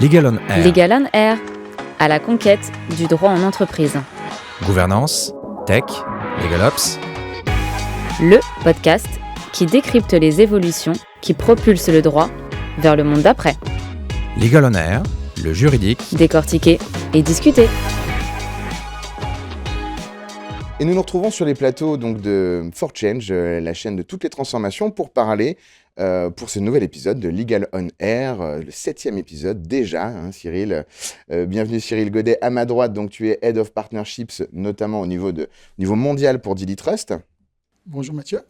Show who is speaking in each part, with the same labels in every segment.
Speaker 1: Legal on Air.
Speaker 2: Legal on Air, à la conquête du droit en entreprise.
Speaker 1: Gouvernance, tech, LegalOps.
Speaker 2: Le podcast qui décrypte les évolutions qui propulsent le droit vers le monde d'après.
Speaker 1: Legal on Air, le juridique.
Speaker 2: Décortiquer et discuter.
Speaker 3: Et nous nous retrouvons sur les plateaux donc, de For Change, la chaîne de toutes les transformations, pour parler pour ce nouvel épisode de Legal on Air, le 7e épisode déjà, Cyril. Bienvenue Cyril Godet, à ma droite, donc tu es Head of Partnerships, notamment au niveau mondial pour Dili Trust.
Speaker 4: Bonjour Mathieu.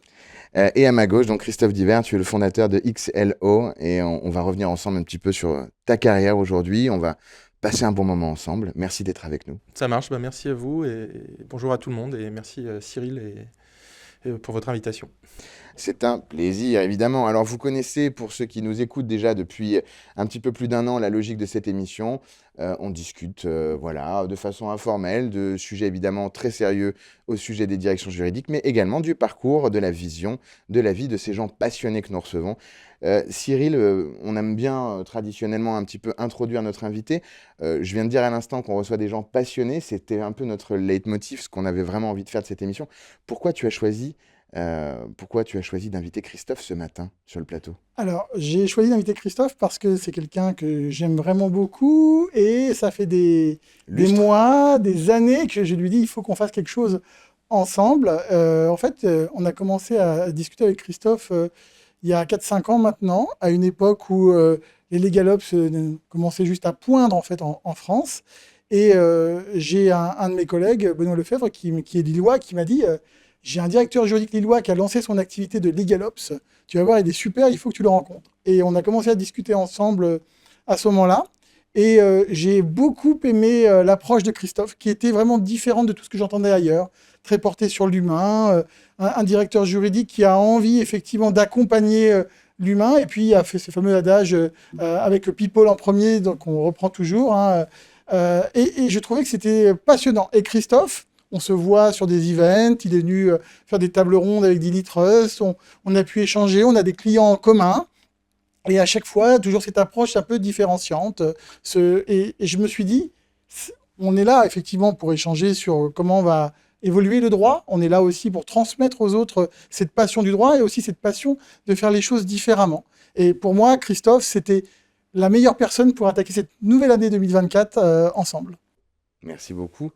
Speaker 3: Et à ma gauche, donc Christophe Divert, tu es le fondateur de XLO, et on va revenir ensemble un petit peu sur ta carrière aujourd'hui. On va passer un bon moment ensemble. Merci d'être avec nous.
Speaker 5: Ça marche, merci à vous et bonjour à tout le monde et merci Cyril et pour votre invitation.
Speaker 3: C'est un plaisir, évidemment. Alors, vous connaissez, pour ceux qui nous écoutent déjà depuis un petit peu plus d'un an, la logique de cette émission. On discute de façon informelle de sujets évidemment très sérieux au sujet des directions juridiques, mais également du parcours, de la vision, de la vie de ces gens passionnés que nous recevons. Cyril, on aime bien traditionnellement un petit peu introduire notre invité. Je viens de dire à l'instant qu'on reçoit des gens passionnés. C'était un peu notre leitmotiv, ce qu'on avait vraiment envie de faire de cette émission. Pourquoi tu as choisi d'inviter Christophe ce matin sur le plateau ?
Speaker 4: Alors, j'ai choisi d'inviter Christophe parce que c'est quelqu'un que j'aime vraiment beaucoup et ça fait des mois, des années que je lui dis il faut qu'on fasse quelque chose ensemble. On a commencé à discuter avec Christophe il y a 4-5 ans maintenant, à une époque où les LegalOps commençaient juste à poindre en France. Et j'ai un de mes collègues, Benoît Lefebvre, qui est lillois, qui m'a dit j'ai un directeur juridique lillois qui a lancé son activité de LegalOps. Tu vas voir, il est super, il faut que tu le rencontres. Et on a commencé à discuter ensemble à ce moment-là. Et j'ai beaucoup aimé l'approche de Christophe, qui était vraiment différente de tout ce que j'entendais ailleurs. Très porté sur l'humain, un directeur juridique qui a envie effectivement d'accompagner l'humain. Et puis, il a fait ce fameux adage avec people en premier, donc on reprend toujours. Et je trouvais que c'était passionnant. Et Christophe, on se voit sur des events, il est venu faire des tables rondes avec Dili Trust, on a pu échanger, on a des clients en commun, et à chaque fois, toujours cette approche un peu différenciante. Et je me suis dit, on est là effectivement pour échanger sur comment va évoluer le droit, on est là aussi pour transmettre aux autres cette passion du droit et aussi cette passion de faire les choses différemment. Et pour moi, Christophe, c'était la meilleure personne pour attaquer cette nouvelle année 2024 ensemble.
Speaker 3: Merci beaucoup.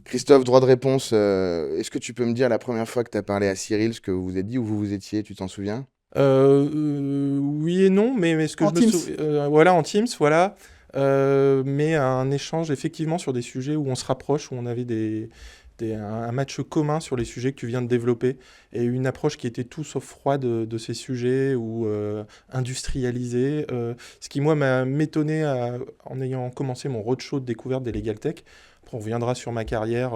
Speaker 3: Christophe, droit de réponse, est-ce que tu peux me dire la première fois que tu as parlé à Cyril, ce que vous vous êtes dit, où vous étiez, tu t'en souviens ?
Speaker 5: Oui et non, mais ce que
Speaker 4: en
Speaker 5: je me souviens... en Teams, voilà. Mais un échange effectivement sur des sujets où on se rapproche, où on avait un match commun sur les sujets que tu viens de développer et une approche qui était tout sauf froide de ces sujets ou industrialisée. Ce qui, moi, m'a m'étonné en ayant commencé mon roadshow de découverte des Legal Tech. Après, on reviendra sur ma carrière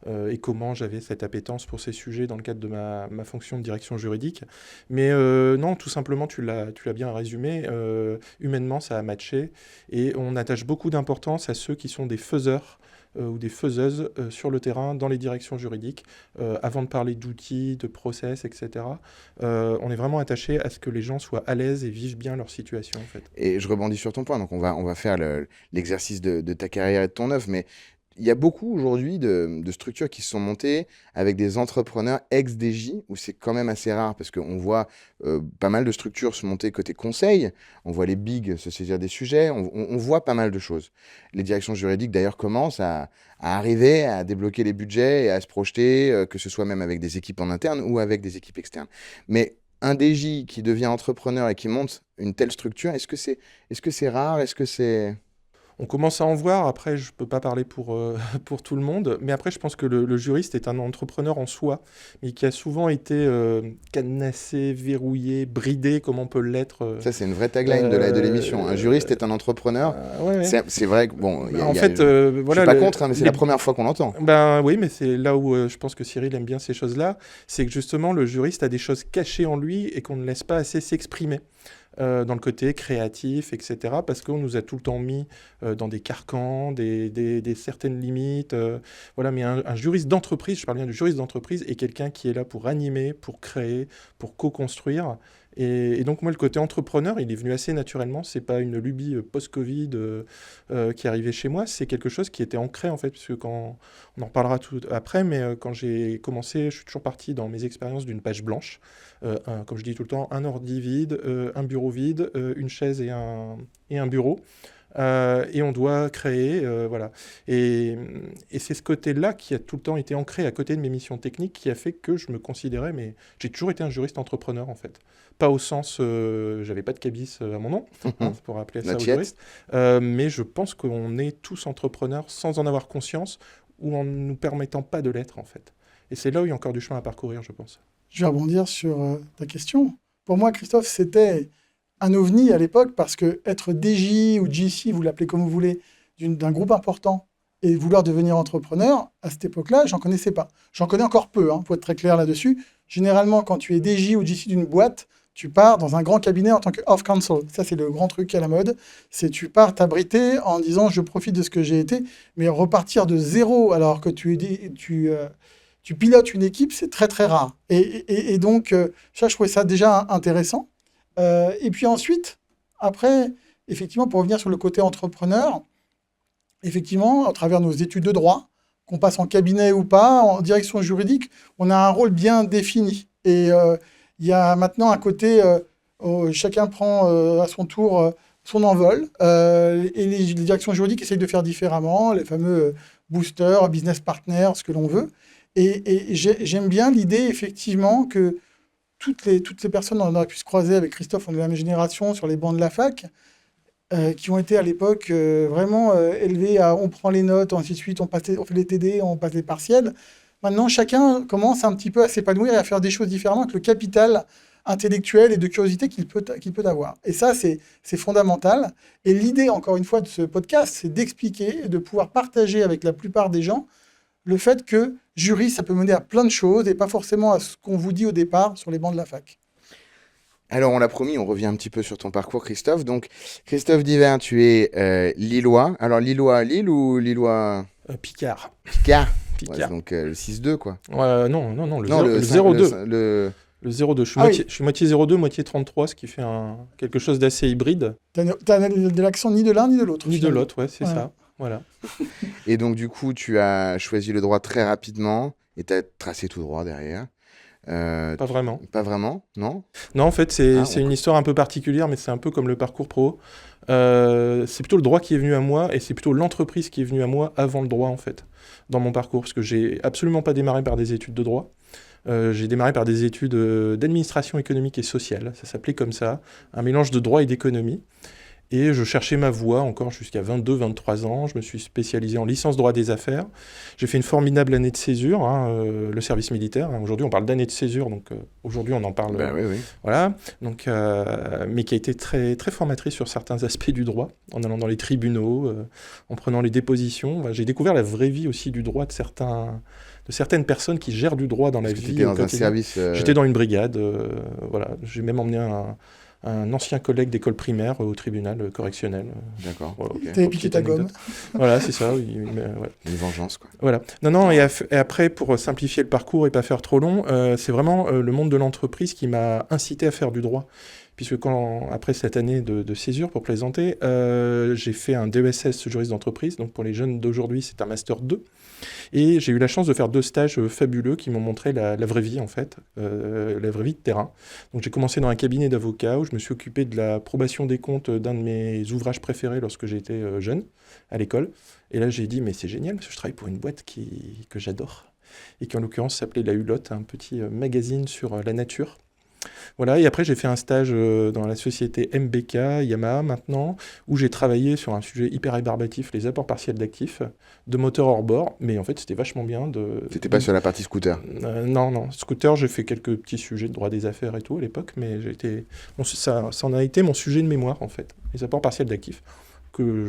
Speaker 5: et comment j'avais cette appétence pour ces sujets dans le cadre de ma fonction de direction juridique. Mais non, tout simplement, tu l'as bien résumé. Humainement, ça a matché et on attache beaucoup d'importance à ceux qui sont des faiseurs ou des faiseuses sur le terrain dans les directions juridiques. Avant de parler d'outils, de process, etc., on est vraiment attaché à ce que les gens soient à l'aise et vivent bien leur situation. En fait.
Speaker 3: Et je rebondis sur ton point, donc on va faire l'exercice de ta carrière et de ton œuvre, mais il y a beaucoup aujourd'hui de structures qui se sont montées avec des entrepreneurs ex-DJ, où c'est quand même assez rare, parce qu'on voit pas mal de structures se monter côté conseil, on voit les bigs se saisir des sujets, on voit pas mal de choses. Les directions juridiques, d'ailleurs, commencent à arriver à débloquer les budgets et à se projeter, que ce soit même avec des équipes en interne ou avec des équipes externes. Mais un DJ qui devient entrepreneur et qui monte une telle structure, est-ce que c'est rare ? Est-ce que c'est...
Speaker 5: On commence à en voir, après je ne peux pas parler pour tout le monde, mais après je pense que le juriste est un entrepreneur en soi, mais qui a souvent été cadenassé, verrouillé, bridé, comme on peut l'être.
Speaker 3: Ça c'est une vraie tagline de l'émission, un juriste est un entrepreneur,
Speaker 5: ouais.
Speaker 3: C'est vrai que bon,
Speaker 5: je ne
Speaker 3: suis pas contre, mais c'est la première fois qu'on l'entend.
Speaker 5: Oui, mais c'est là où je pense que Cyril aime bien ces choses-là, c'est que justement le juriste a des choses cachées en lui et qu'on ne laisse pas assez s'exprimer. Dans le côté créatif, etc. Parce qu'on nous a tout le temps mis dans des carcans, des certaines limites. Mais un juriste d'entreprise, je parle bien du juriste d'entreprise, est quelqu'un qui est là pour animer, pour créer, pour co-construire. Et donc, moi, le côté entrepreneur, il est venu assez naturellement. C'est pas une lubie post-Covid qui est arrivée chez moi. C'est quelque chose qui était ancré, en fait, parce que quand on en reparlera tout après, mais quand j'ai commencé, je suis toujours parti dans mes expériences d'une page blanche. Comme je dis tout le temps, un ordi vide, un bureau vide, une chaise et un bureau. Et on doit créer, voilà. Et c'est ce côté-là qui a tout le temps été ancré à côté de mes missions techniques qui a fait que je me considérais, mais j'ai toujours été un juriste entrepreneur, en fait. Pas au sens, j'avais pas de cabis à mon nom, pour appeler ça aux juristes, mais je pense qu'on est tous entrepreneurs sans en avoir conscience ou en ne nous permettant pas de l'être, en fait. Et c'est là où il y a encore du chemin à parcourir, je pense.
Speaker 4: Je vais rebondir sur ta question. Pour moi, Christophe, c'était un ovni à l'époque parce que être DJ ou GC, vous l'appelez comme vous voulez, d'un groupe important et vouloir devenir entrepreneur, à cette époque-là, j'en connaissais pas. J'en connais encore peu, pour être très clair là-dessus. Généralement, quand tu es DJ ou GC d'une boîte, tu pars dans un grand cabinet en tant que off counsel. Ça, c'est le grand truc à la mode. C'est tu pars t'abriter en disant je profite de ce que j'ai été, mais repartir de zéro alors que tu pilotes une équipe, c'est très très rare. Et donc, ça, je trouvais ça déjà intéressant. Et puis ensuite, après, effectivement, pour revenir sur le côté entrepreneur, effectivement, à travers nos études de droit, qu'on passe en cabinet ou pas, en direction juridique, on a un rôle bien défini. Et il y a maintenant un côté, chacun prend à son tour son envol, et les directions juridiques essayent de faire différemment, les fameux boosters, business partners, ce que l'on veut. Et j'aime bien l'idée, effectivement, que toutes les personnes, on aurait pu se croiser avec Christophe, on est de la même génération, sur les bancs de la fac, qui ont été à l'époque vraiment élevés à on prend les notes, ainsi de suite, on fait les TD, on passe les partiels. Maintenant, chacun commence un petit peu à s'épanouir et à faire des choses différemment avec le capital intellectuel et de curiosité qu'il peut avoir. Et ça, c'est fondamental. Et l'idée, encore une fois, de ce podcast, c'est d'expliquer et de pouvoir partager avec la plupart des gens le fait que juriste, ça peut mener à plein de choses et pas forcément à ce qu'on vous dit au départ sur les bancs de la fac.
Speaker 3: Alors, on l'a promis, on revient un petit peu sur ton parcours, Christophe. Donc, Christophe Divin, tu es Lillois. Alors, Lillois à Lille ou Lillois...
Speaker 5: Picard.
Speaker 3: Picard.
Speaker 5: Picard.
Speaker 3: Ouais, donc, le 6-2, quoi.
Speaker 5: Non, le 0-2. Le 0-2. Je suis moitié 0-2, moitié 33, ce qui fait quelque chose d'assez hybride.
Speaker 4: T'as de l'accent ni de l'un ni de l'autre.
Speaker 5: Ni de l'autre, ouais, c'est ça. Voilà.
Speaker 3: Et donc, du coup, tu as choisi le droit très rapidement et tu as tracé tout droit derrière.
Speaker 5: Pas vraiment.
Speaker 3: Pas vraiment, non?
Speaker 5: Non, en fait, c'est une histoire un peu particulière, mais c'est un peu comme le parcours pro. C'est plutôt le droit qui est venu à moi et c'est plutôt l'entreprise qui est venue à moi avant le droit, en fait, dans mon parcours. Parce que j'ai absolument pas démarré par des études de droit. J'ai démarré par des études d'administration économique et sociale. Ça s'appelait comme ça, un mélange de droit et d'économie. Et je cherchais ma voie encore jusqu'à 22-23 ans. Je me suis spécialisé en licence droit des affaires. J'ai fait une formidable année de césure, le service militaire. Aujourd'hui, on parle d'année de césure, donc aujourd'hui, on en parle.
Speaker 3: Oui.
Speaker 5: Voilà. Donc, mais qui a été très, très formatrice sur certains aspects du droit, en allant dans les tribunaux, en prenant les dépositions. J'ai découvert la vraie vie aussi du droit de certaines personnes qui gèrent du droit dans la vie.
Speaker 3: Tu étais dans un service...
Speaker 5: J'étais dans une brigade. Voilà. J'ai même emmené un ancien collègue d'école primaire au tribunal correctionnel.
Speaker 3: D'accord.
Speaker 5: Voilà, okay.
Speaker 4: T'avais piqué ta gomme.
Speaker 5: Voilà, c'est ça. Oui,
Speaker 3: ouais. Une vengeance, quoi.
Speaker 5: Voilà. Non, et après, pour simplifier le parcours et pas faire trop long, c'est vraiment le monde de l'entreprise qui m'a incité à faire du droit. Puisque après cette année de césure, pour plaisanter, j'ai fait un DESS juriste d'entreprise. Donc pour les jeunes d'aujourd'hui, c'est un Master 2. Et j'ai eu la chance de faire 2 stages fabuleux qui m'ont montré la vraie vie, en fait, la vraie vie de terrain. Donc j'ai commencé dans un cabinet d'avocats où je me suis occupé de la probation des comptes d'un de mes ouvrages préférés lorsque j'étais jeune, à l'école. Et là, j'ai dit, mais c'est génial, parce que je travaille pour une boîte que j'adore, et qui en l'occurrence s'appelait La Hulotte, un petit magazine sur la nature. Voilà, et après j'ai fait un stage dans la société MBK, Yamaha maintenant, où j'ai travaillé sur un sujet hyper rébarbatif, les apports partiels d'actifs, de moteurs hors bord, mais en fait c'était vachement bien de...
Speaker 3: C'était pas sur la partie scooter?
Speaker 5: Non, scooter, j'ai fait quelques petits sujets de droit des affaires et tout à l'époque, mais ça en a été mon sujet de mémoire en fait, les apports partiels d'actifs, que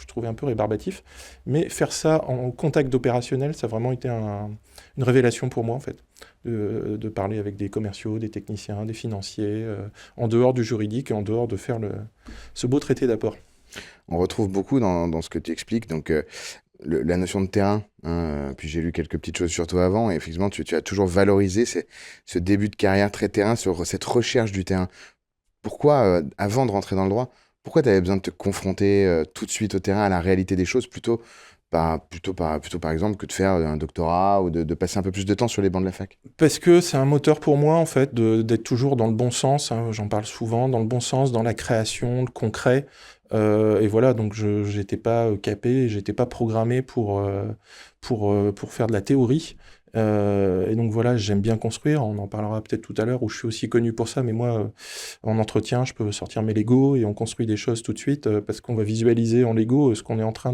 Speaker 5: je trouvais un peu rébarbatif, mais faire ça en contact d'opérationnel, ça a vraiment été une révélation pour moi en fait, de parler avec des commerciaux, des techniciens, des financiers, en dehors du juridique et en dehors de faire ce beau traité d'apport.
Speaker 3: On retrouve beaucoup dans ce que tu expliques, donc la notion de terrain, hein, puis j'ai lu quelques petites choses sur toi avant, et effectivement, tu as toujours valorisé ce début de carrière très terrain, cette recherche du terrain. Pourquoi, avant de rentrer dans le droit, pourquoi tu avais besoin de te confronter tout de suite au terrain, à la réalité des choses, plutôt par exemple que de faire un doctorat ou de passer un peu plus de temps sur les bancs de la fac?
Speaker 5: Parce que c'est un moteur pour moi, en fait, d'être toujours dans le bon sens, hein, j'en parle souvent, dans le bon sens, dans la création, le concret. Et voilà, donc je n'étais pas capé, j'étais pas programmé pour faire de la théorie. Et donc voilà, j'aime bien construire, on en parlera peut-être tout à l'heure, où je suis aussi connu pour ça, mais moi, en entretien, je peux sortir mes Lego et on construit des choses tout de suite, parce qu'on va visualiser en Lego ce qu'on est en train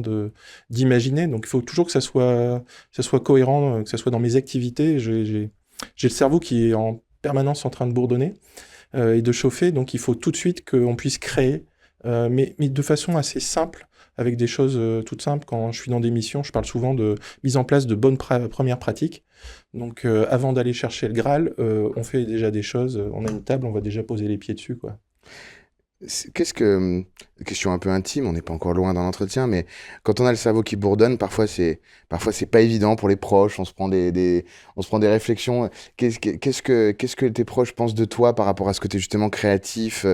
Speaker 5: d'imaginer. Donc il faut toujours que ça soit cohérent, que ça soit dans mes activités. J'ai le cerveau qui est en permanence en train de bourdonner et de chauffer, donc il faut tout de suite qu'on puisse créer, mais de façon assez simple, avec des choses toutes simples. Quand je suis dans des missions, je parle souvent de mise en place de bonnes premières pratiques. Donc avant d'aller chercher le Graal, on fait déjà des choses, on a une table, on va déjà poser les pieds dessus, quoi.
Speaker 3: Question un peu intime, on n'est pas encore loin dans l'entretien, mais quand on a le cerveau qui bourdonne, parfois c'est pas évident pour les proches, on se prend des réflexions. Qu'est-ce que tes proches pensent de toi par rapport à ce côté justement créatif,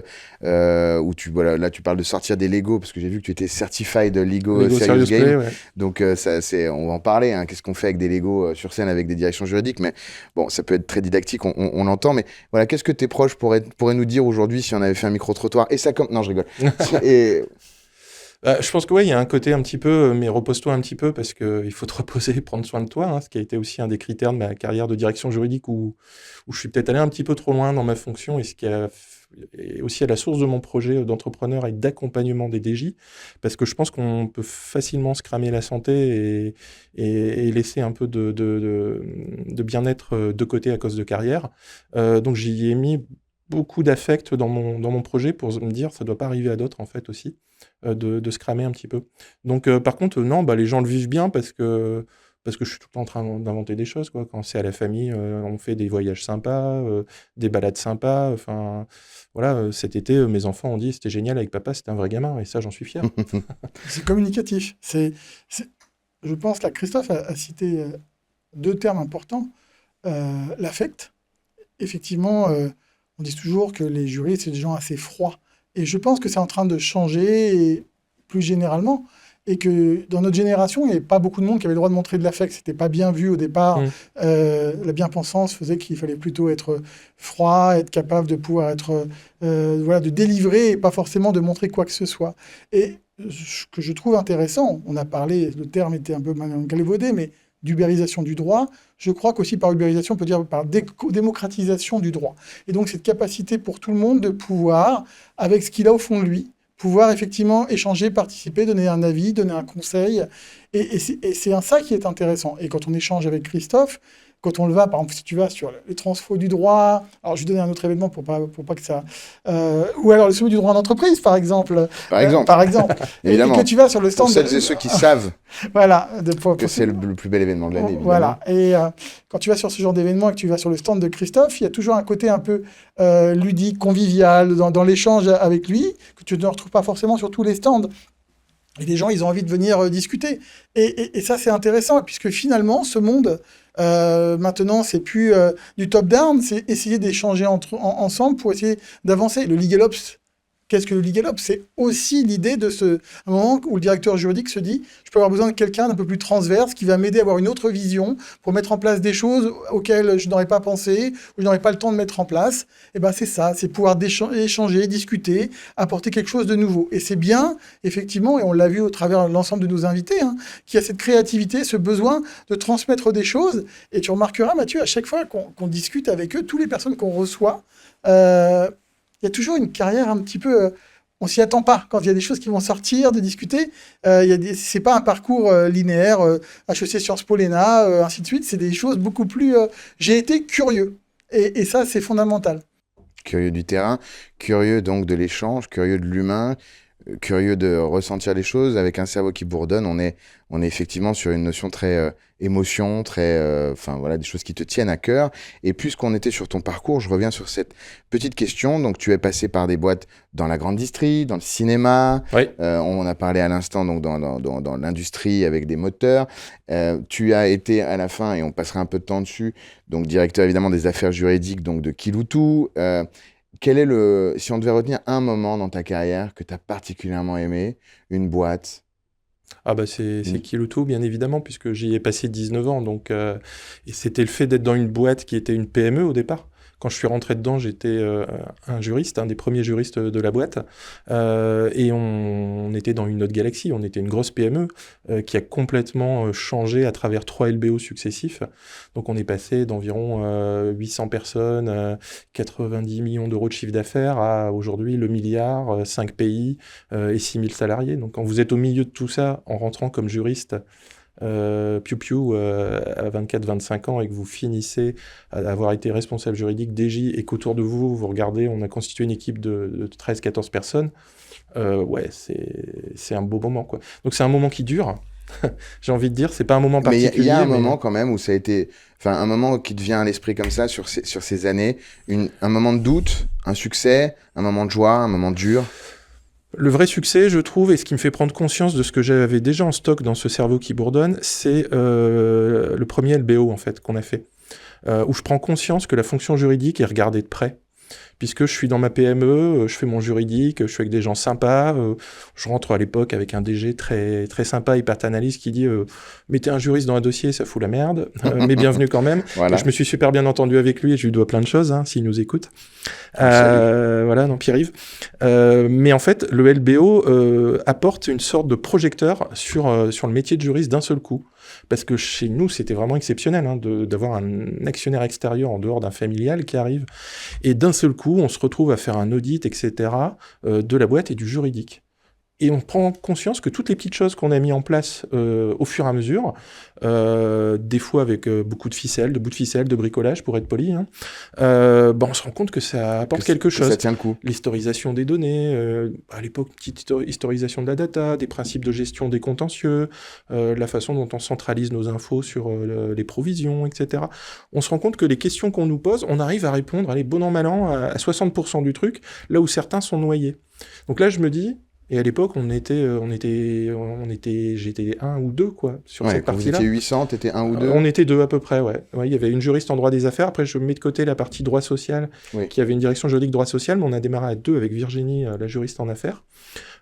Speaker 3: où là tu parles de sortir des Lego, parce que j'ai vu que tu étais certified Lego Serious Game.
Speaker 5: Play, ouais.
Speaker 3: Donc on va en parler, hein. Qu'est-ce qu'on fait avec des Lego sur scène avec des directions juridiques, mais bon, ça peut être très didactique, on l'entend, mais voilà, qu'est-ce que tes proches pourraient nous dire aujourd'hui si on avait fait un micro-trottoir? Et ça non, je rigole.
Speaker 5: Je pense que ouais, il y a un côté un petit peu, mais repose-toi un petit peu, parce qu'il faut te reposer et prendre soin de toi, hein, ce qui a été aussi un des critères de ma carrière de direction juridique, où je suis peut-être allé un petit peu trop loin dans ma fonction, et ce qui est aussi à la source de mon projet d'entrepreneur et d'accompagnement des DJ, parce que je pense qu'on peut facilement se cramer la santé et laisser un peu de bien-être de côté à cause de carrière. Donc j'y ai mis beaucoup d'affect dans mon projet, pour me dire ça doit pas arriver à d'autres, en fait, aussi, de se cramer un petit peu. Donc par contre non, les gens le vivent bien, parce que je suis tout le temps en train d'inventer des choses, quoi. Quand c'est à la famille, on fait des voyages sympas, des balades sympas, enfin voilà, cet été mes enfants ont dit c'était génial avec papa, c'était un vrai gamin, et ça j'en suis fier.
Speaker 4: C'est communicatif. Je pense que Christophe a cité deux termes importants. L'affect. Effectivement, on dit toujours que les juristes, c'est des gens assez froids. Et je pense que c'est en train de changer, et plus généralement, et que dans notre génération, il n'y avait pas beaucoup de monde qui avait le droit de montrer de l'affect. C'était pas bien vu au départ. La bien-pensance faisait qu'il fallait plutôt être froid, être capable de pouvoir être, de délivrer, et pas forcément de montrer quoi que ce soit. Et ce que je trouve intéressant, on a parlé, le terme était un peu galvaudé, mais d'ubérisation du droit, je crois qu'aussi par ubérisation, on peut dire par démocratisation du droit. Et donc cette capacité pour tout le monde de pouvoir, avec ce qu'il a au fond de lui, pouvoir effectivement échanger, participer, donner un avis, donner un conseil. Et c'est ça qui est intéressant. Et quand on échange avec Christophe, quand on le va, par exemple, si tu vas sur les transfos du droit, alors je vais donner un autre événement pour pas que ça... ou alors le suivi du droit en entreprise, par exemple. Par exemple.
Speaker 3: Évidemment.
Speaker 4: Et que tu vas sur le stand...
Speaker 3: Pour celles et ceux qui savent
Speaker 4: voilà,
Speaker 3: que c'est le plus bel événement de l'année, évidemment.
Speaker 4: Voilà. Et quand tu vas sur ce genre d'événement et que tu vas sur le stand de Christophe, il y a toujours un côté un peu ludique, convivial, dans l'échange avec lui, que tu ne retrouves pas forcément sur tous les stands. Et les gens, ils ont envie de venir discuter. Et ça, c'est intéressant, puisque finalement, ce monde... maintenant, c'est plus du top-down, c'est essayer d'échanger ensemble pour essayer d'avancer. Le Legal Ops, qu'est-ce que le Legal Ops? C'est aussi l'idée de un moment où le directeur juridique se dit je peux avoir besoin de quelqu'un d'un peu plus transverse qui va m'aider à avoir une autre vision pour mettre en place des choses auxquelles je n'aurais pas pensé ou je n'aurais pas le temps de mettre en place. Et ben c'est ça, c'est pouvoir échanger, discuter, apporter quelque chose de nouveau. Et c'est bien, effectivement, et on l'a vu au travers de l'ensemble de nos invités, qu'il y a cette créativité, ce besoin de transmettre des choses. Et tu remarqueras, Mathieu, à chaque fois qu'on discute avec eux, toutes les personnes qu'on reçoit, il y a toujours une carrière un petit peu... on s'y attend pas. Quand il y a des choses qui vont sortir, de discuter, c'est pas un parcours linéaire, HEC Sciences Po, l'ENA, ainsi de suite. C'est des choses beaucoup plus... j'ai été curieux. Et ça, c'est fondamental.
Speaker 3: Curieux du terrain, curieux donc de l'échange, curieux de l'humain, curieux de ressentir les choses, avec un cerveau qui bourdonne, on est effectivement sur une notion très émotion, très, enfin voilà, des choses qui te tiennent à cœur. Et puisqu'on était sur ton parcours, je reviens sur cette petite question. Donc, tu es passé par des boîtes dans la grande distrie, dans le cinéma.
Speaker 5: Oui.
Speaker 3: On a parlé à l'instant donc dans l'industrie avec des moteurs. Tu as été à la fin, et on passera un peu de temps dessus, donc directeur évidemment des affaires juridiques donc de Kiloutou. Quel est si on devait retenir un moment dans ta carrière que tu as particulièrement aimé, une boîte?
Speaker 5: Ah bah c'est Kiloutou, bien évidemment, puisque j'y ai passé 19 ans. Donc, et c'était le fait d'être dans une boîte qui était une PME au départ. Quand je suis rentré dedans, j'étais un juriste, un des premiers juristes de la boîte. Et on était dans une autre galaxie. On était une grosse PME qui a complètement changé à travers 3 LBO successifs. Donc on est passé d'environ 800 personnes, 90 millions d'euros de chiffre d'affaires à aujourd'hui le milliard, 5 pays et 6000 salariés. Donc quand vous êtes au milieu de tout ça, en rentrant comme juriste, piou-piou à 24-25 ans et que vous finissez à avoir été responsable juridique DJ et qu'autour de vous, vous regardez, on a constitué une équipe de 13-14 personnes, ouais, c'est un beau moment, quoi. Donc c'est un moment qui dure, j'ai envie de dire, c'est pas un moment particulier.
Speaker 3: Mais il y a un moment quand même où ça a été, enfin un moment qui te vient à l'esprit comme ça sur ces années, un moment de doute, un succès, un moment de joie, un moment dur.
Speaker 5: Le vrai succès, je trouve, et ce qui me fait prendre conscience de ce que j'avais déjà en stock dans ce cerveau qui bourdonne, c'est le premier LBO, en fait, qu'on a fait. Où je prends conscience que la fonction juridique est regardée de près. Puisque je suis dans ma PME, je fais mon juridique, je suis avec des gens sympas. Je rentre à l'époque avec un DG très, très sympa, hyper analyste, qui dit mettez un juriste dans un dossier, ça fout la merde, mais bienvenue quand même. Voilà. Je me suis super bien entendu avec lui et je lui dois plein de choses, hein, s'il nous écoute. Voilà, non, Pierre-Yves. Mais en fait, le LBO apporte une sorte de projecteur sur le métier de juriste d'un seul coup. Parce que chez nous, c'était vraiment exceptionnel hein, d'avoir un actionnaire extérieur en dehors d'un familial qui arrive. Et d'un seul coup, on se retrouve à faire un audit, etc., de la boîte et du juridique. Et on prend conscience que toutes les petites choses qu'on a mis en place au fur et à mesure, des fois avec beaucoup de ficelles, de bouts de ficelle, de bricolage, pour être poli, hein, on se rend compte que ça apporte quelque chose.
Speaker 3: Ça tient le coup.
Speaker 5: L'historisation des données, à l'époque, petite historisation de la data, des principes de gestion des contentieux, la façon dont on centralise nos infos sur les provisions, etc. On se rend compte que les questions qu'on nous pose, on arrive à répondre, allez, bon an, mal an, à 60% du truc, là où certains sont noyés. Donc là, je me dis... Et à l'époque, j'étais 1 ou 2, quoi, sur cette partie-là.
Speaker 3: Quand vous étiez 800, t'étais 1 ou 2
Speaker 5: On était 2 à peu près, ouais. Il y avait une juriste en droit des affaires. Après, je mets de côté la partie droit social, qui avait une direction juridique droit social, mais on a démarré à 2 avec Virginie, la juriste en affaires.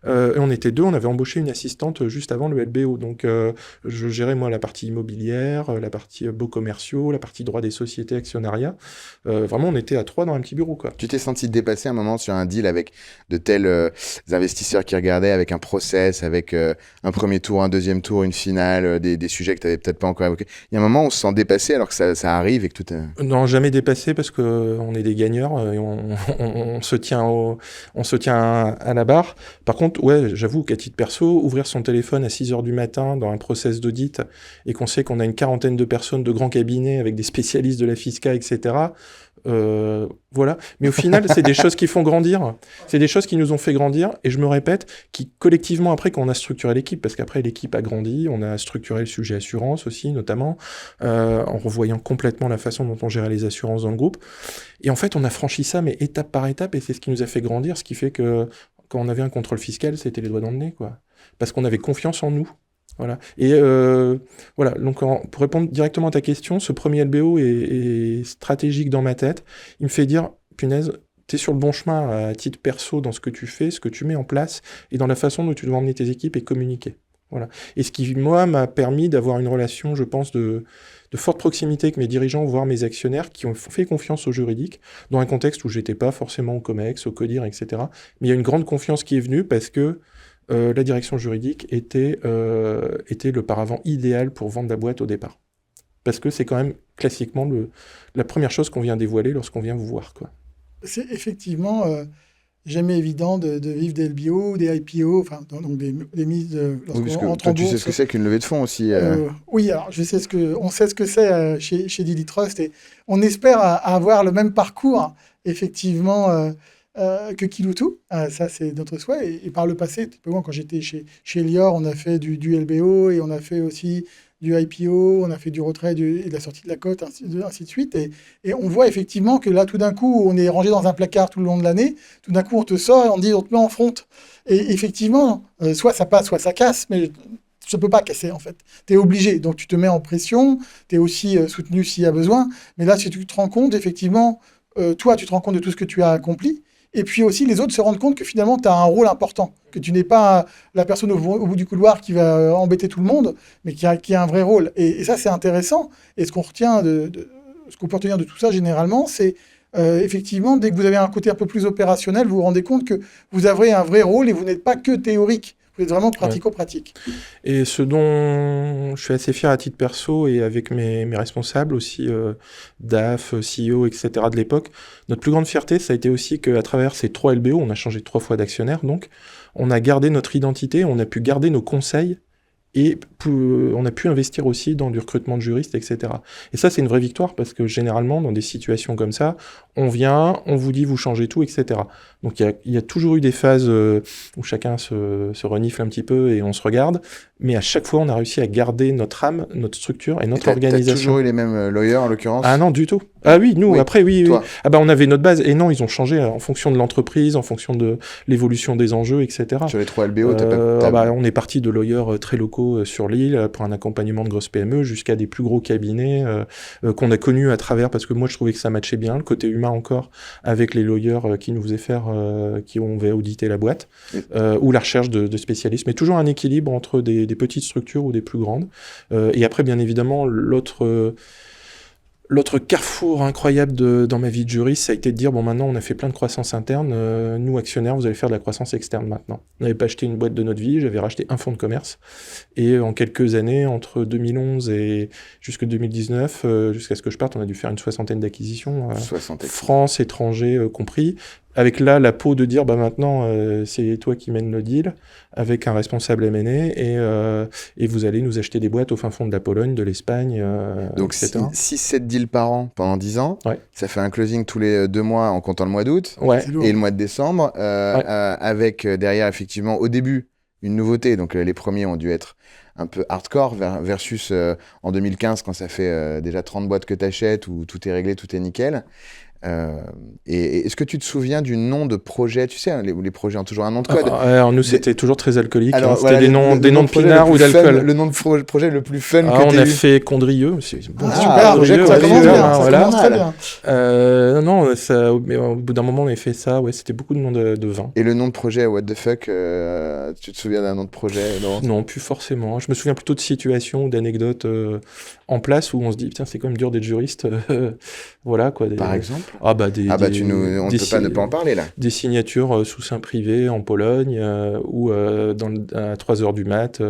Speaker 5: Et on était 2, on avait embauché une assistante juste avant le LBO. Donc, je gérais, moi, la partie immobilière, la partie beaux commerciaux, la partie droit des sociétés, actionnariat. Vraiment, on était à 3 dans un petit bureau, quoi.
Speaker 3: Tu t'es senti dépassé un moment sur un deal avec de tels investisseurs qui regardaient, avec un process, avec un premier tour, un deuxième tour, une finale, des sujets que tu n'avais peut-être pas encore évoqués. Il y a un moment où on se sent dépassé alors que ça arrive et que tout est...
Speaker 5: Non, jamais dépassé parce qu'on est des gagneurs et on se tient à la barre. Par contre, ouais, j'avoue qu'à titre perso, ouvrir son téléphone à 6h du matin dans un process d'audit et qu'on sait qu'on a une quarantaine de personnes de grands cabinets avec des spécialistes de la fisca, etc., voilà. Mais au final, c'est des choses qui font grandir. C'est des choses qui nous ont fait grandir. Et je me répète, qui collectivement, après, quand on a structuré l'équipe, parce qu'après, l'équipe a grandi, on a structuré le sujet assurance aussi, notamment, en revoyant complètement la façon dont on gérait les assurances dans le groupe. Et en fait, on a franchi ça, mais étape par étape, et c'est ce qui nous a fait grandir, ce qui fait que quand on avait un contrôle fiscal, c'était les doigts dans le nez, quoi. Parce qu'on avait confiance en nous. Voilà. Et voilà. Donc, pour répondre directement à ta question, ce premier LBO est stratégique dans ma tête. Il me fait dire, punaise, t'es sur le bon chemin à titre perso dans ce que tu fais, ce que tu mets en place et dans la façon dont tu dois emmener tes équipes et communiquer. Voilà. Et ce qui, moi, m'a permis d'avoir une relation, je pense, de forte proximité avec mes dirigeants, voire mes actionnaires, qui ont fait confiance au juridique, dans un contexte où j'étais pas forcément au COMEX, au CODIR, etc. Mais il y a une grande confiance qui est venue parce que la direction juridique était le paravent idéal pour vendre la boîte au départ. Parce que c'est quand même classiquement la première chose qu'on vient dévoiler lorsqu'on vient vous voir, quoi.
Speaker 4: C'est effectivement jamais évident de vivre des LBO, des IPO, enfin donc des mises
Speaker 3: lorsqu'on entre en bourse. Tu sais ce que c'est qu'une levée de fonds aussi.
Speaker 4: Oui, alors on sait ce que c'est chez Daily Trust et on espère avoir le même parcours effectivement que Kiloutou. Ça, c'est notre souhait. Et par le passé, typiquement, quand j'étais chez Elior, on a fait du LBO et on a fait aussi du IPO, on a fait du retrait et de la sortie de la cote, ainsi de suite. Et on voit effectivement que là, tout d'un coup, on est rangé dans un placard tout le long de l'année. Tout d'un coup, on te sort et on te met en front. Et effectivement, soit ça passe, soit ça casse, mais ça ne peut pas casser, en fait. Tu es obligé. Donc, tu te mets en pression. Tu es aussi soutenu s'il y a besoin. Mais là, si tu te rends compte, effectivement, toi, tu te rends compte de tout ce que tu as accompli. Et puis aussi, les autres se rendent compte que finalement, tu as un rôle important, que tu n'es pas la personne au bout du couloir qui va embêter tout le monde, mais qui a un vrai rôle. Et ça, c'est intéressant. Et ce qu'on retient ce qu'on peut retenir de tout ça, généralement, c'est effectivement, dès que vous avez un côté un peu plus opérationnel, vous vous rendez compte que vous avez un vrai rôle et vous n'êtes pas que théorique. Vous êtes vraiment pratico-pratique.
Speaker 5: Et ce dont je suis assez fier à titre perso et avec mes responsables aussi, DAF, CEO, etc. de l'époque, notre plus grande fierté, ça a été aussi qu'à travers ces 3 LBO, on a changé 3 fois d'actionnaire, donc on a gardé notre identité, on a pu garder nos conseils et on a pu investir aussi dans du recrutement de juristes, etc. Et ça, c'est une vraie victoire parce que généralement, dans des situations comme ça, on vient, on vous dit, vous changez tout, etc. Donc il y a toujours eu des phases où chacun se renifle un petit peu et on se regarde, mais à chaque fois, on a réussi à garder notre âme, notre structure et notre organisation.
Speaker 3: T'as toujours eu les mêmes lawyers, en l'occurrence?
Speaker 5: Ah non, du tout. Ah oui, nous, après, oui.
Speaker 3: Toi.
Speaker 5: Ah bah, on avait notre base. Et non, ils ont changé en fonction de l'entreprise, en fonction de l'évolution des enjeux, etc.
Speaker 3: Sur les 3 LBO,
Speaker 5: on est parti de lawyers très locaux sur l'île pour un accompagnement de grosses PME jusqu'à des plus gros cabinets qu'on a connus à travers, parce que moi, je trouvais que ça matchait bien, le côté humain encore, avec les lawyers qui nous faisaient faire, qui ont audité la boîte, ou la recherche de spécialistes. Mais toujours un équilibre entre des petites structures ou des plus grandes. Et après, bien évidemment, L'autre carrefour incroyable dans ma vie de juriste, ça a été de dire, bon, maintenant, on a fait plein de croissance interne. Nous, actionnaires, vous allez faire de la croissance externe maintenant. On n'avait pas acheté une boîte de notre vie, j'avais racheté un fonds de commerce. Et en quelques années, entre 2011 et jusqu'à 2019, jusqu'à ce que je parte, on a dû faire une 60aine d'acquisitions. France, étrangers compris. Avec là la peau de dire, bah maintenant, c'est toi qui mènes le deal, avec un responsable M&A, et vous allez nous acheter des boîtes au fin fond de la Pologne, de l'Espagne,
Speaker 3: donc,
Speaker 5: etc.
Speaker 3: 6-7 deals par an pendant 10 ans, ça fait un closing tous les 2 mois en comptant le mois d'août, et le mois de décembre, avec derrière, effectivement, au début, une nouveauté. Donc, les premiers ont dû être un peu hardcore versus en 2015, quand ça fait déjà 30 boîtes que tu achètes, où tout est réglé, tout est nickel. Et est-ce que tu te souviens du nom de projet? Tu sais, les projets ont toujours un nom de code.
Speaker 5: Alors nous, c'était toujours très alcoolique.
Speaker 3: Alors,
Speaker 5: c'était des noms de pinard ou d'alcool.
Speaker 3: Le nom de projet le plus fun que
Speaker 5: on a
Speaker 3: eu.
Speaker 5: fait Condrieux. Super,
Speaker 4: ça commence bien. Ça commence très bien.
Speaker 5: Mais au bout d'un moment, on avait fait ça. Ouais, c'était beaucoup de noms de vin.
Speaker 3: Et le nom de projet, what the fuck, tu te souviens d'un nom de projet?
Speaker 5: Non, plus forcément. Je me souviens plutôt de situations ou d'anecdotes en place où on se dit, putain, c'est quand même dur d'être juriste. Voilà, quoi.
Speaker 3: Par exemple?
Speaker 5: On
Speaker 3: ne peut pas en parler là.
Speaker 5: Des signatures sous seing privé en Pologne où à 3h du mat,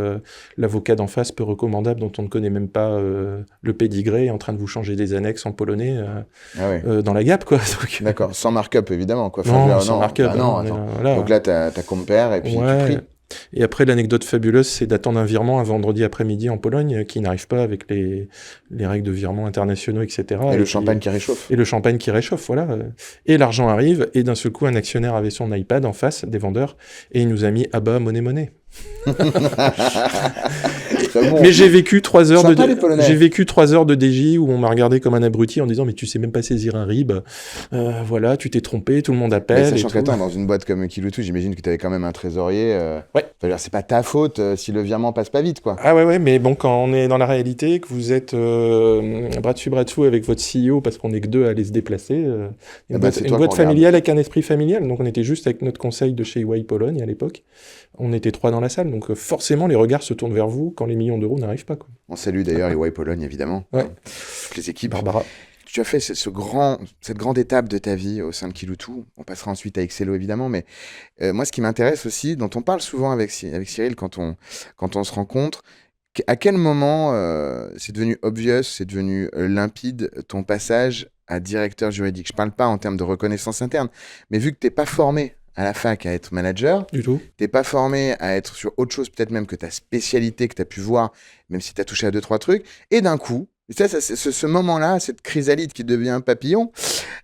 Speaker 5: l'avocat d'en face, peu recommandable, dont on ne connaît même pas le pédigré, est en train de vous changer des annexes en polonais dans la gap, quoi. Donc,
Speaker 3: d'accord, sans markup évidemment, quoi.
Speaker 5: Sans markup.
Speaker 3: Donc là, t'as compère et puis tu pries.
Speaker 5: Et après, l'anecdote fabuleuse, c'est d'attendre un virement un vendredi après-midi en Pologne qui n'arrive pas avec les règles de virement internationaux, etc.
Speaker 3: Et le champagne qui réchauffe.
Speaker 5: Et le champagne qui réchauffe, voilà. Et l'argent arrive, et d'un seul coup, un actionnaire avait son iPad en face des vendeurs, et il nous a mis « Ah bah, monnaie ».
Speaker 3: Bon.
Speaker 5: Mais j'ai vécu 3 heures de DJ où on m'a regardé comme un abruti en disant mais tu sais même pas saisir un RIB, voilà, tu t'es trompé, tout le monde appelle.
Speaker 3: Sachant qu'attends, dans une boîte comme Kiloutou, j'imagine que tu avais quand même un trésorier. C'est pas ta faute si le virement passe pas vite, quoi.
Speaker 5: Ah ouais, mais bon, quand on est dans la réalité, que vous êtes bras dessus avec votre CEO parce qu'on est que 2 à aller se déplacer, une boîte familiale avec un esprit familial, donc on était juste avec notre conseil de chez EY Pologne à l'époque. On était 3 dans la salle, donc forcément les regards se tournent vers vous quand les millions d'euros n'arrivent pas, quoi.
Speaker 3: On salue d'ailleurs les EY Pologne, évidemment. Toutes les équipes.
Speaker 5: Barbara.
Speaker 3: Tu as fait cette grande étape de ta vie au sein de Kiloutou. On passera ensuite à Excello, évidemment, mais moi, ce qui m'intéresse aussi, dont on parle souvent avec Cyril quand on se rencontre, à quel moment c'est devenu obvious, c'est devenu limpide ton passage à directeur juridique? Je ne parle pas en termes de reconnaissance interne, mais vu que tu n'es pas formé à la fac à être manager,
Speaker 5: du tout.
Speaker 3: T'es pas formé à être sur autre chose, peut-être même que ta spécialité que tu as pu voir, même si tu as touché à 2-3 trucs, et d'un coup, Et ça, c'est ce moment-là, cette chrysalide qui devient un papillon,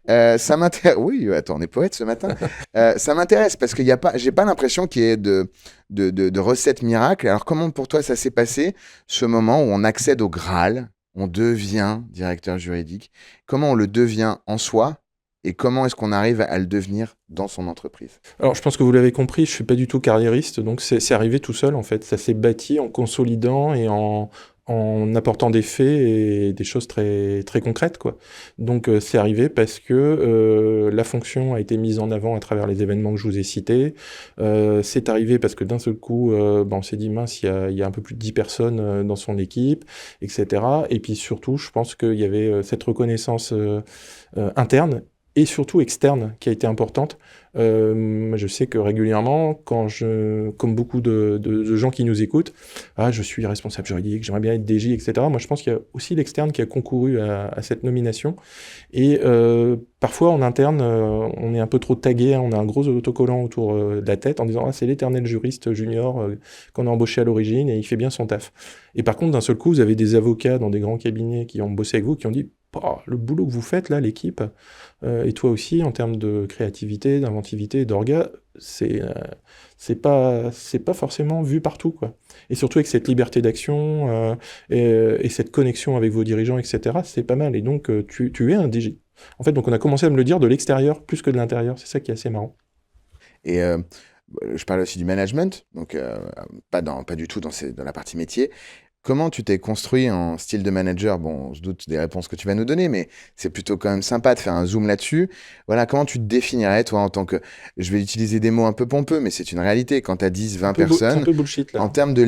Speaker 3: ça m'intéresse. Oui, attends, on est poète ce matin. Ça m'intéresse parce que j'ai pas l'impression qu'il y ait de recettes miracles. Alors, comment pour toi ça s'est passé, ce moment où on accède au Graal, on devient directeur juridique? Comment on le devient en soi et comment est-ce qu'on arrive à le devenir dans son entreprise?
Speaker 5: Alors, je pense que vous l'avez compris, je suis pas du tout carriériste, donc c'est arrivé tout seul en fait. Ça s'est bâti en consolidant et en apportant des faits et des choses très, très concrètes, quoi. Donc, c'est arrivé parce que la fonction a été mise en avant à travers les événements que je vous ai cités. C'est arrivé parce que d'un seul coup, on s'est dit, mince, il y a un peu plus de 10 personnes dans son équipe, etc. Et puis surtout, je pense qu'il y avait cette reconnaissance interne et surtout externe qui a été importante. Je sais que régulièrement, comme beaucoup de gens qui nous écoutent, je suis responsable juridique, j'aimerais bien être DJ, etc. Moi, je pense qu'il y a aussi l'externe qui a concouru à cette nomination. Et parfois, en interne, on est un peu trop tagué, on a un gros autocollant autour de la tête en disant « c'est l'éternel juriste junior qu'on a embauché à l'origine et il fait bien son taf ». Et par contre, d'un seul coup, vous avez des avocats dans des grands cabinets qui ont bossé avec vous, qui ont dit le boulot que vous faites là, l'équipe, et toi aussi, en termes de créativité, d'inventivité, d'orga, c'est pas forcément vu partout, quoi. Et surtout avec cette liberté d'action et cette connexion avec vos dirigeants, etc., c'est pas mal. Et donc, tu es un DJ. En fait, donc on a commencé à me le dire de l'extérieur plus que de l'intérieur. C'est ça qui est assez marrant.
Speaker 3: Et je parle aussi du management, donc pas du tout dans la partie métier. Comment tu t'es construit en style de manager? Bon, on se doute des réponses que tu vas nous donner, mais c'est plutôt quand même sympa de faire un zoom là-dessus. Voilà, comment tu te définirais, toi, en tant que... Je vais utiliser des mots un peu pompeux, mais c'est une réalité. Quand tu as 10, 20 personnes,
Speaker 5: C'est un peu bullshit, là.
Speaker 3: En termes de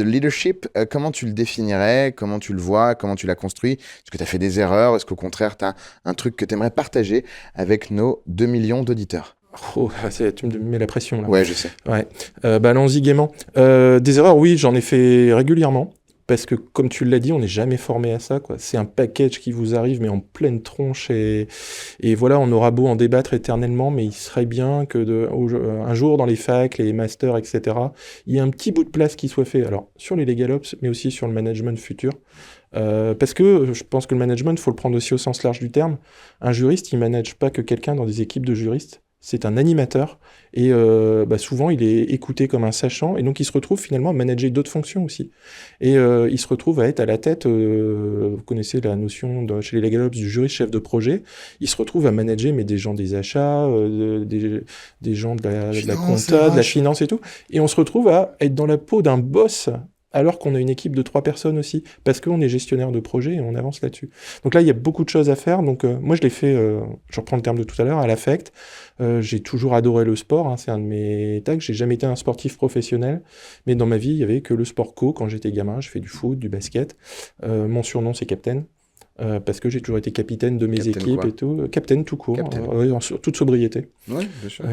Speaker 3: leadership, comment tu le définirais? Comment tu le vois? Comment tu l'as construit? Est-ce que tu as fait des erreurs? Est-ce qu'au contraire, tu as un truc que tu aimerais partager avec nos 2 millions d'auditeurs?
Speaker 5: Oh, tu me mets la pression là.
Speaker 3: Ouais, je sais.
Speaker 5: Ouais. Allons-y gaiement. Des erreurs, oui, j'en ai fait régulièrement. Parce que, comme tu l'as dit, on n'est jamais formé à ça, quoi. C'est un package qui vous arrive, mais en pleine tronche. Et voilà, on aura beau en débattre éternellement, mais il serait bien que un jour, dans les facs, les masters, etc., il y ait un petit bout de place qui soit fait. Alors, sur les LegalOps, mais aussi sur le management futur. Parce que je pense que le management, il faut le prendre aussi au sens large du terme. Un juriste, il ne manage pas que quelqu'un dans des équipes de juristes. C'est un animateur et souvent il est écouté comme un sachant et donc il se retrouve finalement à manager d'autres fonctions aussi. Et il se retrouve à être à la tête, vous connaissez la notion chez les LegalOps du juriste chef de projet, il se retrouve à manager mais des gens des achats, des gens de la compta, de la finance et tout. Et on se retrouve à être dans la peau d'un boss alors qu'on a une équipe de 3 personnes aussi, parce qu'on est gestionnaire de projet et on avance là-dessus. Donc là, il y a beaucoup de choses à faire. Donc moi, je l'ai fait, je reprends le terme de tout à l'heure, à l'affect. J'ai toujours adoré le sport, hein, c'est un de mes tags. J'ai jamais été un sportif professionnel, mais dans ma vie, il y avait que le sport co. Quand j'étais gamin, je fais du foot, du basket. Mon surnom, c'est Captain. Parce que j'ai toujours été capitaine de mes
Speaker 3: Captain
Speaker 5: équipes
Speaker 3: quoi?
Speaker 5: Et tout. Captain tout court, en toute sobriété.
Speaker 3: Oui, bien sûr.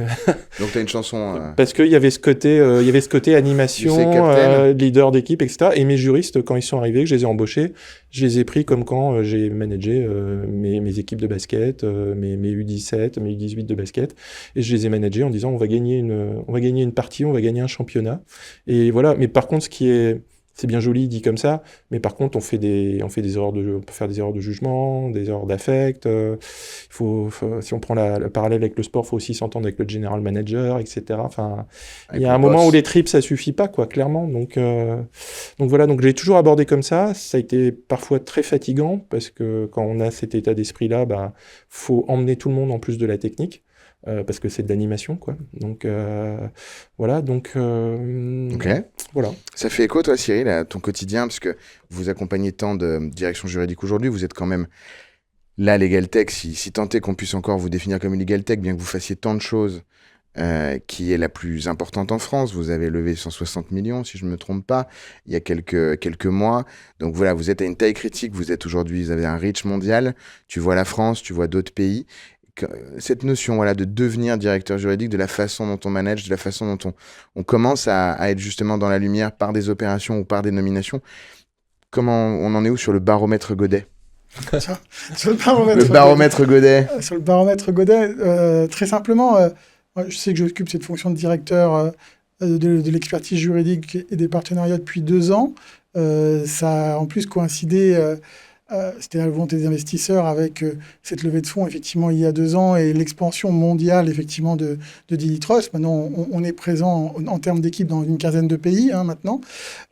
Speaker 3: Donc, tu as une chanson...
Speaker 5: Parce qu'il y avait ce côté animation, leader d'équipe, etc. Et mes juristes, quand ils sont arrivés, que je les ai embauchés, je les ai pris comme quand j'ai managé mes équipes de basket, mes U17, mes U18 de basket. Et je les ai managés en disant on va gagner une partie, on va gagner un championnat. Et voilà. Mais par contre, c'est bien joli dit comme ça, mais par contre on peut faire des erreurs de jugement, des erreurs d'affect. Si on prend le parallèle avec le sport, il faut aussi s'entendre avec le general manager, etc. Enfin, il y a un moment où les tripes ça suffit pas, quoi, clairement. Donc voilà, donc j'ai toujours abordé comme ça. Ça a été parfois très fatigant parce que quand on a cet état d'esprit-là, faut emmener tout le monde en plus de la technique. Parce que c'est de l'animation, quoi. Donc voilà, ok. Voilà.
Speaker 3: Ça fait écho, toi, Cyril, à ton quotidien, parce que vous accompagnez tant de directions juridiques aujourd'hui, vous êtes quand même la Legal Tech, si tant est qu'on puisse encore vous définir comme une Legal Tech, bien que vous fassiez tant de choses, qui est la plus importante en France. Vous avez levé 160 millions, si je ne me trompe pas, il y a quelques mois. Donc voilà, vous êtes à une taille critique, vous avez un reach mondial, tu vois la France, tu vois d'autres pays. Cette notion de devenir directeur juridique, de la façon dont on manage, de la façon dont on commence à être justement dans la lumière par des opérations ou par des nominations, comment on en est où sur le baromètre Godet?
Speaker 4: Sur le
Speaker 3: baromètre Godet.
Speaker 4: Sur le baromètre Godet, très simplement, je sais que j'occupe cette fonction de directeur de l'expertise juridique et des partenariats depuis 2 ans. Ça a en plus coïncidé, c'était la volonté des investisseurs avec cette levée de fonds, effectivement, il y a 2 ans, et l'expansion mondiale, effectivement, de Daily Trust. Maintenant, on est présent en termes d'équipe dans une quinzaine de pays, maintenant.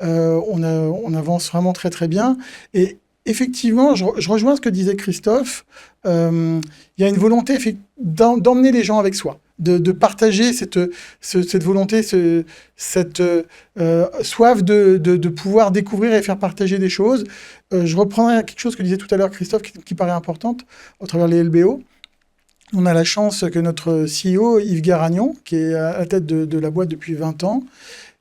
Speaker 4: On avance vraiment très, très bien. Et effectivement, je rejoins ce que disait Christophe. Il y a une volonté d'emmener les gens avec soi, de partager cette volonté, cette soif de pouvoir découvrir et faire partager des choses. Je reprendrai quelque chose que disait tout à l'heure Christophe, qui paraît importante au travers les LBO. On a la chance que notre CEO, Yves Garagnon, qui est à la tête de la boîte depuis 20 ans,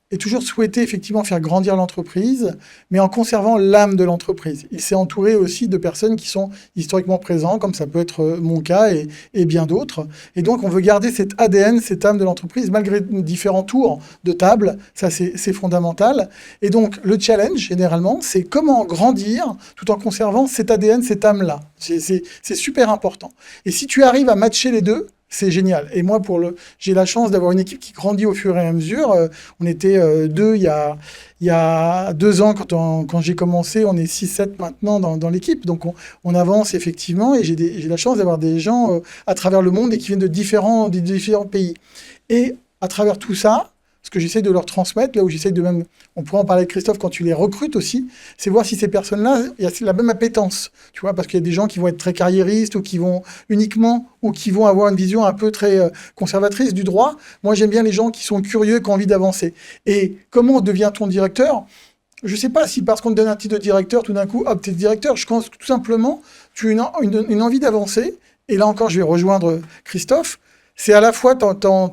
Speaker 4: ait toujours souhaité effectivement faire grandir l'entreprise, mais en conservant l'âme de l'entreprise. Il s'est entouré aussi de personnes qui sont historiquement présentes, comme ça peut être mon cas et bien d'autres. Et donc, on veut garder cet ADN, cette âme de l'entreprise, malgré différents tours de table. Ça, c'est fondamental. Et donc, le challenge, généralement, c'est comment grandir tout en conservant cet ADN, cette âme-là. C'est super important. Et si tu arrives à matcher les deux, c'est génial. Et moi, j'ai la chance d'avoir une équipe qui grandit au fur et à mesure. On était 2 il y a 2 ans quand j'ai commencé. On est 6-7 maintenant dans l'équipe. Donc, on avance effectivement. Et j'ai la chance d'avoir des gens à travers le monde et qui viennent de différents pays. Et à travers tout ça, ce que j'essaie de leur transmettre, là où j'essaie de même, on pourra en parler avec Christophe quand tu les recrutes aussi, c'est voir si ces personnes-là, il y a la même appétence, tu vois, parce qu'il y a des gens qui vont être très carriéristes ou qui vont uniquement, ou qui vont avoir une vision un peu très conservatrice du droit. Moi, j'aime bien les gens qui sont curieux, qui ont envie d'avancer. Et comment devient-on directeur ? Je ne sais pas si parce qu'on te donne un titre de directeur, tout d'un coup, hop, t'es directeur. Je pense que tout simplement, tu as une envie d'avancer. Et là encore, je vais rejoindre Christophe. C'est à la fois ton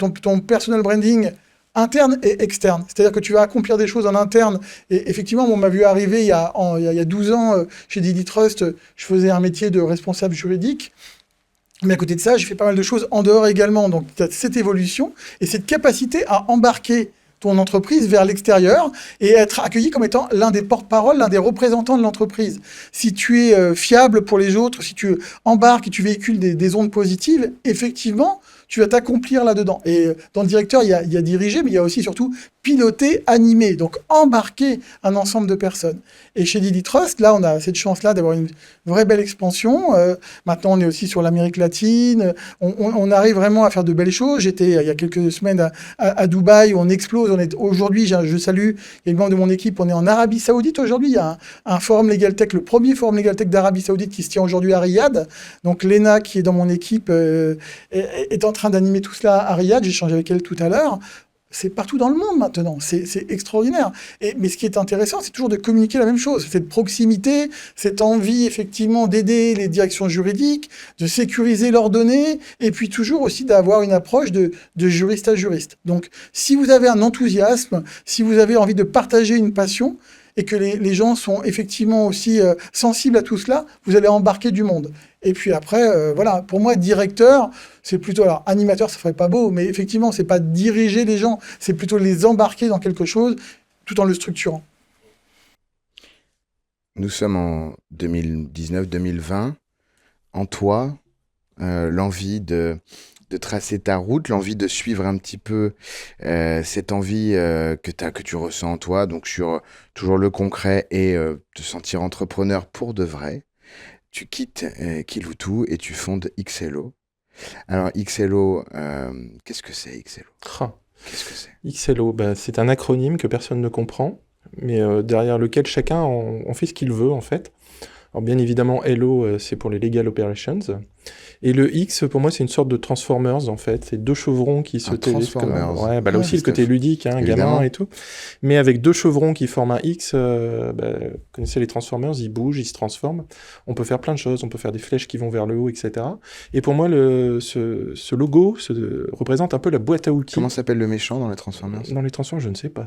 Speaker 4: personal branding interne et externe. C'est-à-dire que tu vas accomplir des choses en interne. Et effectivement, on m'a vu arriver il y a 12 ans chez Daily Trust, je faisais un métier de responsable juridique. Mais à côté de ça, j'ai fait pas mal de choses en dehors également. Donc, tu as cette évolution et cette capacité à embarquer ton entreprise vers l'extérieur et être accueilli comme étant l'un des porte-parole, l'un des représentants de l'entreprise. Si tu es fiable pour les autres, si tu embarques et tu véhicules des ondes positives, effectivement, tu vas t'accomplir là-dedans. Et dans le directeur, il y a diriger, mais il y a aussi surtout piloter, animer, donc embarquer un ensemble de personnes. Et chez Daily Trust, là, on a cette chance-là d'avoir une vraie belle expansion. Maintenant, on est aussi sur l'Amérique latine. On arrive vraiment à faire de belles choses. J'étais il y a quelques semaines à Dubaï, où on explose. Aujourd'hui, je salue, il y a une membre de mon équipe, on est en Arabie Saoudite aujourd'hui. Il y a un forum Legal Tech, le premier forum Legal Tech d'Arabie Saoudite qui se tient aujourd'hui à Riyad. Donc, Léna, qui est dans mon équipe, est en train d'animer tout cela à Riyad. J'ai échangé avec elle tout à l'heure. C'est partout dans le monde maintenant, c'est extraordinaire. Mais ce qui est intéressant, c'est toujours de communiquer la même chose, cette proximité, cette envie effectivement d'aider les directions juridiques, de sécuriser leurs données, et puis toujours aussi d'avoir une approche de juriste à juriste. Donc si vous avez un enthousiasme, si vous avez envie de partager une passion, et que les gens sont effectivement aussi sensibles à tout cela, vous allez embarquer du monde. Et puis après, voilà, pour moi, directeur, c'est plutôt, alors animateur, ça ferait pas beau, mais effectivement, c'est pas diriger les gens, c'est plutôt les embarquer dans quelque chose, tout en le structurant.
Speaker 3: Nous sommes en 2019-2020. En toi, l'envie de tracer ta route, l'envie de suivre un petit peu cette envie que tu ressens en toi, donc sur toujours le concret et te sentir entrepreneur pour de vrai. Tu quittes Kiloutou et tu fondes XLO. Alors XLO, qu'est-ce que c'est XLO ? Qu'est-ce que c'est ?
Speaker 5: XLO, c'est un acronyme que personne ne comprend, mais derrière lequel chacun en fait ce qu'il veut en fait. Alors bien évidemment, LO, c'est pour les Legal Operations. Et le X, pour moi, c'est une sorte de Transformers, en fait. C'est 2 chevrons qui se télévisent. Ouais, là aussi, le côté ludique, gamin et tout. Mais avec 2 chevrons qui forment un X, vous connaissez les Transformers, ils bougent, ils se transforment. On peut faire plein de choses. On peut faire des flèches qui vont vers le haut, etc. Et pour moi, ce logo représente un peu la boîte à outils.
Speaker 3: Comment s'appelle le méchant dans les Transformers ?
Speaker 5: Dans les Transformers, je ne sais pas.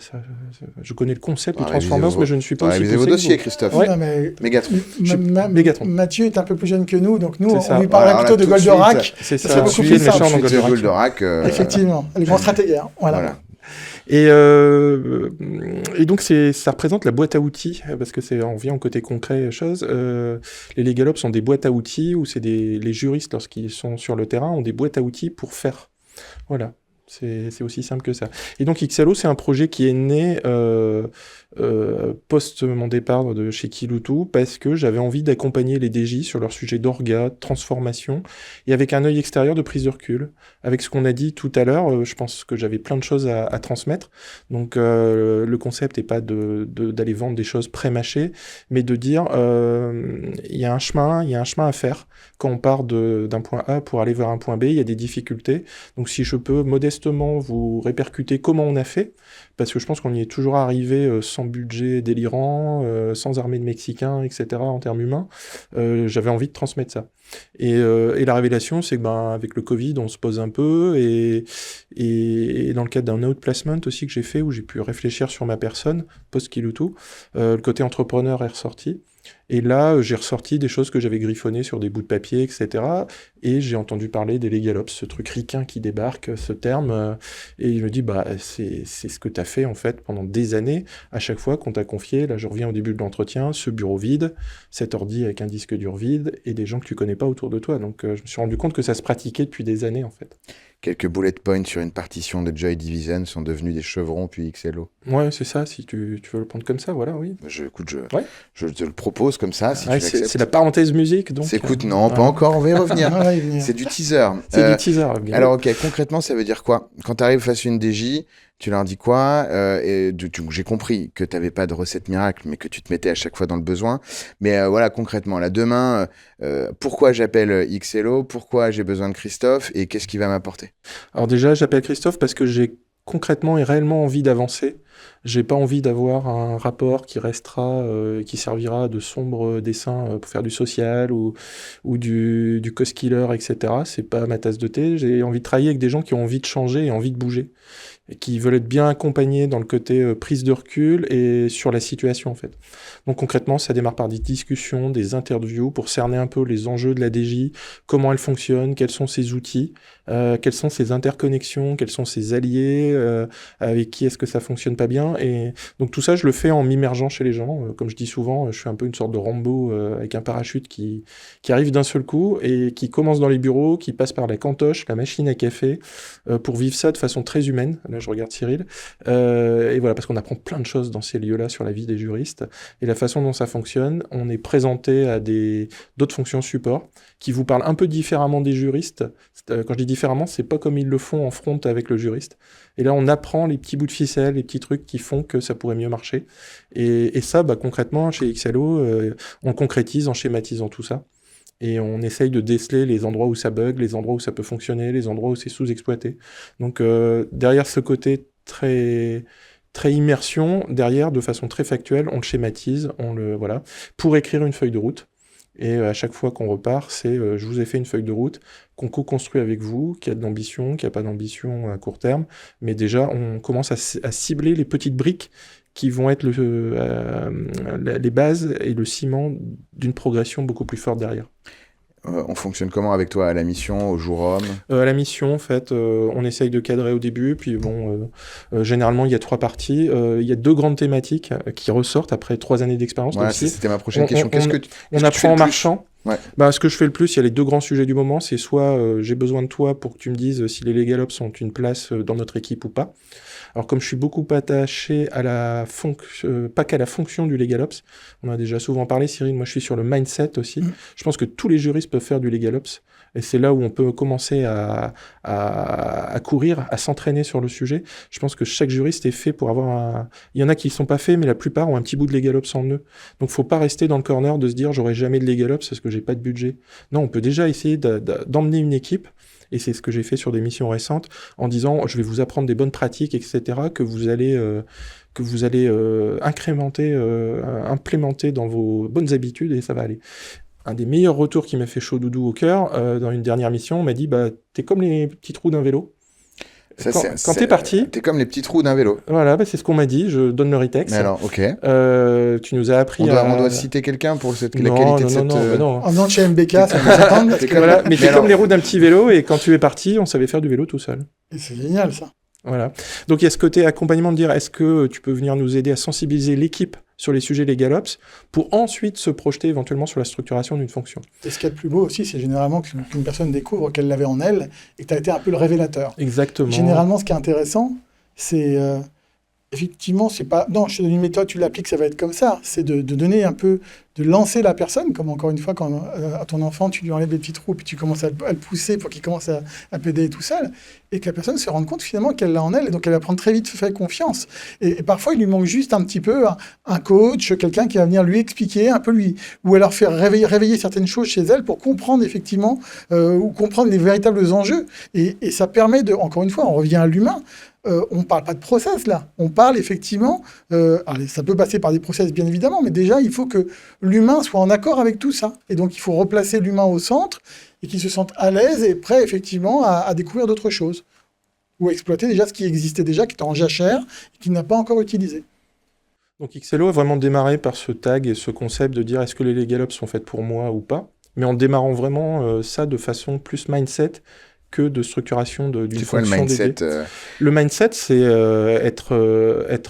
Speaker 5: Je connais le concept de Transformers, mais je ne suis pas aussi poussé.
Speaker 3: Révisez vos dossiers, Christophe.
Speaker 5: Ouais.
Speaker 3: Mégatron.
Speaker 5: Mégatron.
Speaker 4: Mathieu est un peu plus jeune que nous, donc nous,
Speaker 3: ça.
Speaker 4: on lui parlerait plutôt de Goldorak.
Speaker 5: C'est ça,
Speaker 4: c'est beaucoup plus simple.
Speaker 3: Tout de suite, Goldorak.
Speaker 4: Effectivement, les grands stratègues. Voilà.
Speaker 5: Et donc ça représente la boîte à outils, parce que on vient au côté concret chose. Les Legal Ops sont des boîtes à outils où c'est les juristes, lorsqu'ils sont sur le terrain, ont des boîtes à outils pour faire. Voilà. C'est aussi simple que ça. Et donc XLO, c'est un projet qui est né post mon départ de chez Kiloutou, parce que j'avais envie d'accompagner les DJ sur leur sujet d'orga, de transformation, et avec un œil extérieur de prise de recul. Avec ce qu'on a dit tout à l'heure, je pense que j'avais plein de choses à transmettre. Donc le concept n'est pas d'aller vendre des choses pré-mâchées, mais de dire il y a un chemin à faire. Quand on part d'un point A pour aller vers un point B, il y a des difficultés. Donc si je peux modestement vous répercuter comment on a fait, parce que je pense qu'on y est toujours arrivé sans budget délirant, sans armée de Mexicains, etc. en termes humains, j'avais envie de transmettre ça. Et la révélation, c'est que avec le Covid, on se pose un peu, et dans le cadre d'un outplacement aussi que j'ai fait, où j'ai pu réfléchir sur ma personne, post-Kiloutou, le côté entrepreneur est ressorti. Et là, j'ai ressorti des choses que j'avais griffonnées sur des bouts de papier, etc. Et j'ai entendu parler des Legal Ops, ce truc ricain qui débarque, ce terme. Et je me dis, c'est ce que tu as fait, en fait, pendant des années. À chaque fois qu'on t'a confié, là, je reviens au début de l'entretien, ce bureau vide, cet ordi avec un disque dur vide, et des gens que tu connais pas autour de toi. Donc, je me suis rendu compte que ça se pratiquait depuis des années, en fait.
Speaker 3: Quelques bullet points sur une partition de Joy Division sont devenus des chevrons puis XLO.
Speaker 5: Ouais, c'est ça, si tu veux le prendre comme ça, voilà, oui.
Speaker 3: Je te le propose comme ça, si tu l'acceptes.
Speaker 5: C'est la parenthèse musique, donc.
Speaker 3: Écoute, non, pas encore, on va y revenir. C'est du teaser.
Speaker 5: C'est du teaser.
Speaker 3: Alors, ok, concrètement, ça veut dire quoi? Quand tu arrives face à une DJ, tu leur dis quoi? J'ai compris que tu n'avais pas de recette miracle, mais que tu te mettais à chaque fois dans le besoin. Mais voilà, concrètement, là, demain, pourquoi j'appelle XLO? Pourquoi j'ai besoin de Christophe? Et qu'est-ce qu'il va m'apporter?
Speaker 5: Alors déjà, j'appelle Christophe parce que j'ai concrètement et réellement envie d'avancer. J'ai pas envie d'avoir un rapport qui restera, qui servira de sombre dessin pour faire du social ou du cost killer, etc. C'est pas ma tasse de thé. J'ai envie de travailler avec des gens qui ont envie de changer et envie de bouger, et qui veulent être bien accompagnés dans le côté prise de recul et sur la situation, en fait. Donc concrètement, ça démarre par des discussions, des interviews pour cerner un peu les enjeux de la DJ, comment elle fonctionne, quels sont ses outils, quelles sont ses interconnexions, quels sont ses alliés, avec qui est-ce que ça fonctionne pas bien. Et donc tout ça, je le fais en m'immergeant chez les gens. Comme je dis souvent, je suis un peu une sorte de Rambo avec un parachute qui arrive d'un seul coup et qui commence dans les bureaux, qui passe par la cantoche, la machine à café, pour vivre ça de façon très humaine. Là, je regarde Cyril. Et voilà, parce qu'on apprend plein de choses dans ces lieux-là sur la vie des juristes. Et la façon dont ça fonctionne, on est présenté à d'autres fonctions support qui vous parlent un peu différemment des juristes. Quand je dis différemment, c'est pas comme ils le font en front avec le juriste. Et là, on apprend les petits bouts de ficelle, les petits trucs qui font que ça pourrait mieux marcher. Et ça, concrètement, chez XLO, on concrétise en schématisant tout ça. Et on essaye de déceler les endroits où ça bug, les endroits où ça peut fonctionner, les endroits où c'est sous-exploité. Donc, derrière ce côté très immersion, derrière, de façon très factuelle, on le schématise, voilà, pour écrire une feuille de route. Et à chaque fois qu'on repart, c'est je vous ai fait une feuille de route qu'on co-construit avec vous, qui a de l'ambition, qui n'a pas d'ambition à court terme. Mais déjà, on commence à cibler les petites briques qui vont être les bases et le ciment d'une progression beaucoup plus forte derrière.
Speaker 3: On fonctionne comment avec toi à la mission, au jour homme?
Speaker 5: À la mission, en fait, on essaye de cadrer au début, puis généralement, il y a 3 parties. Il y a 2 grandes thématiques qui ressortent après 3 années d'expérience.
Speaker 3: Ouais, c'était ma prochaine question.
Speaker 5: On apprend en marchant.
Speaker 3: Ouais.
Speaker 5: Ce que je fais le plus, il y a les 2 grands sujets du moment, c'est soit j'ai besoin de toi pour que tu me dises si les Legal Ops ont une place dans notre équipe ou pas. Alors comme je suis beaucoup attaché à pas qu'à la fonction du Legal Ops, on a déjà souvent parlé, Cyril, moi je suis sur le mindset aussi. Je pense que tous les juristes peuvent faire du Legal Ops, et c'est là où on peut commencer à courir, à s'entraîner sur le sujet. Je pense que chaque juriste est fait pour avoir Il y en a qui ne sont pas faits, mais la plupart ont un petit bout de Legal Ops en eux. Donc faut pas rester dans le corner de se dire j'aurai jamais de Legal Ops parce que j'ai pas de budget. Non, on peut déjà essayer d'emmener une équipe. Et c'est ce que j'ai fait sur des missions récentes, en disant je vais vous apprendre des bonnes pratiques, etc., que vous allez implémenter dans vos bonnes habitudes, et ça va aller. Un des meilleurs retours qui m'a fait chaud doudou au cœur, dans une dernière mission, on m'a dit t'es comme les petits trous d'un vélo. Quand t'es parti...
Speaker 3: T'es comme les petits trous d'un vélo.
Speaker 5: Voilà, c'est ce qu'on m'a dit, je donne le retex.
Speaker 3: Mais alors, ok.
Speaker 5: Tu nous as appris
Speaker 3: on doit citer quelqu'un pour la qualité de cette...
Speaker 4: Non. En venant chez MBK, ça nous attend.
Speaker 5: Mais t'es comme les roues d'un petit vélo, et quand tu es parti, on savait faire du vélo tout seul.
Speaker 4: Et c'est génial, ça.
Speaker 5: Voilà. Donc il y a ce côté accompagnement de dire est-ce que tu peux venir nous aider à sensibiliser l'équipe sur les sujets LegalOps pour ensuite se projeter éventuellement sur la structuration d'une fonction.
Speaker 4: Et ce qu'il y a de plus beau aussi, c'est généralement qu'une personne découvre qu'elle l'avait en elle et que tu as été un peu le révélateur.
Speaker 5: Exactement.
Speaker 4: Généralement, ce qui est intéressant, c'est effectivement, c'est pas non, je te donne une méthode, tu l'appliques, ça va être comme ça. C'est de donner un peu, de lancer la personne, comme encore une fois, quand à ton enfant, tu lui enlèves les petits trous, puis tu commences à le pousser pour qu'il commence à pédaler tout seul, et que la personne se rende compte finalement qu'elle l'a en elle, et donc elle va prendre très vite, faire confiance. Et parfois, il lui manque juste un petit peu un coach, quelqu'un qui va venir lui expliquer, un peu ou alors faire réveiller certaines choses chez elle pour comprendre effectivement, ou comprendre les véritables enjeux. Et ça permet de, encore une fois, on revient à l'humain. On ne parle pas de process là, on parle effectivement, allez, ça peut passer par des process bien évidemment, mais déjà il faut que l'humain soit en accord avec tout ça. Et donc il faut replacer l'humain au centre et qu'il se sente à l'aise et prêt effectivement à découvrir d'autres choses. Ou à exploiter déjà ce qui existait déjà, qui était en jachère et qui n'a pas encore utilisé.
Speaker 5: Donc Xello a vraiment démarré par ce tag et ce concept de dire est-ce que les LegalOps sont faites pour moi ou pas, mais en démarrant vraiment ça de façon plus mindset que de structuration d'une fonction dédiée. Le mindset, c'est être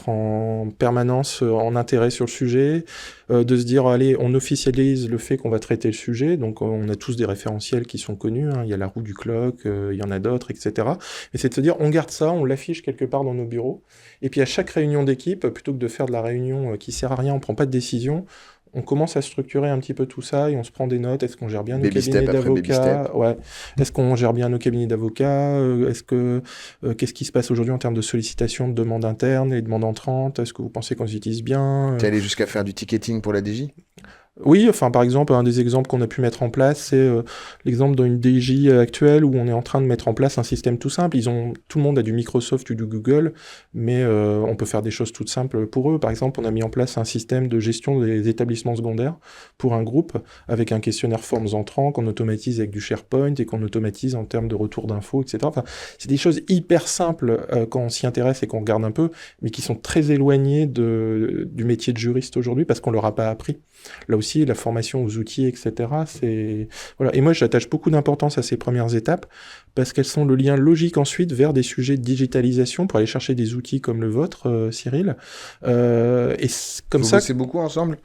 Speaker 5: en permanence en intérêt sur le sujet, de se dire, allez, on officialise le fait qu'on va traiter le sujet, donc on a tous des référentiels qui sont connus, hein. Il y a la roue du clock, il y en a d'autres, etc. Et c'est de se dire, on garde ça, on l'affiche quelque part dans nos bureaux, et puis à chaque réunion d'équipe, plutôt que de faire de la réunion qui sert à rien, on prend pas de décision, on commence à structurer un petit peu tout ça et on se prend des notes. Est-ce qu'on gère bien nos cabinets d'avocats ? Ouais. Est-ce qu'on gère bien nos cabinets d'avocats ? Qu'est-ce qui se passe aujourd'hui en termes de sollicitation de demandes internes et demandes entrantes ? Est-ce que vous pensez qu'on les utilise bien ?
Speaker 3: T'es allé jusqu'à faire du ticketing pour la DJ ?
Speaker 5: Oui, enfin par exemple, un des exemples qu'on a pu mettre en place, c'est l'exemple d'une DJ actuelle où on est en train de mettre en place un système tout simple. Tout le monde a du Microsoft ou du Google, mais on peut faire des choses toutes simples pour eux. Par exemple, on a mis en place un système de gestion des établissements secondaires pour un groupe avec un questionnaire formes entrants qu'on automatise avec du SharePoint et qu'on automatise en termes de retour d'infos, etc. Enfin, c'est des choses hyper simples quand on s'y intéresse et qu'on regarde un peu, mais qui sont très éloignées du métier de juriste aujourd'hui parce qu'on leur a pas appris. Là aussi, la formation aux outils, etc. Voilà. Et moi, j'attache beaucoup d'importance à ces premières étapes parce qu'elles sont le lien logique ensuite vers des sujets de digitalisation pour aller chercher des outils comme le vôtre, Cyril. Et comme
Speaker 3: Vous
Speaker 5: ça.
Speaker 3: bossez beaucoup ensemble ?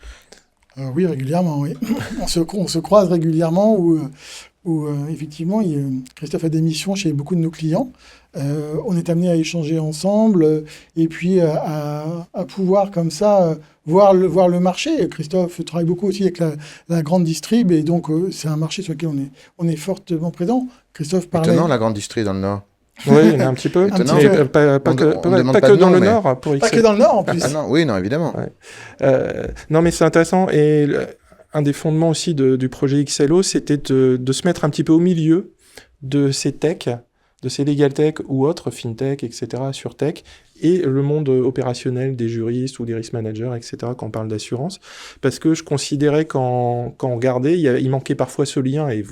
Speaker 4: Oui, régulièrement, oui. on se croise régulièrement où effectivement, Christophe a des missions chez beaucoup de nos clients. On est amené à échanger ensemble et puis à pouvoir comme ça voir le marché. Christophe travaille beaucoup aussi avec la grande distrib et donc c'est un marché sur lequel on est fortement présent. Christophe parlait...
Speaker 3: Étonnant, la grande distrib dans le Nord.
Speaker 5: Oui, il y en a un petit peu.
Speaker 3: Pas
Speaker 5: que dans le Nord.
Speaker 4: Pas que dans le Nord, en plus.
Speaker 3: Ah non, oui, non, évidemment.
Speaker 5: Ouais. Non, mais c'est intéressant. Et un des fondements aussi du projet XLO, c'était de se mettre un petit peu au milieu de ces techs, de ces legal tech ou autres, fintech, etc., sur tech, et le monde opérationnel des juristes ou des risk managers, etc., quand on parle d'assurance, parce que je considérais quand on regardait, il manquait parfois ce lien, et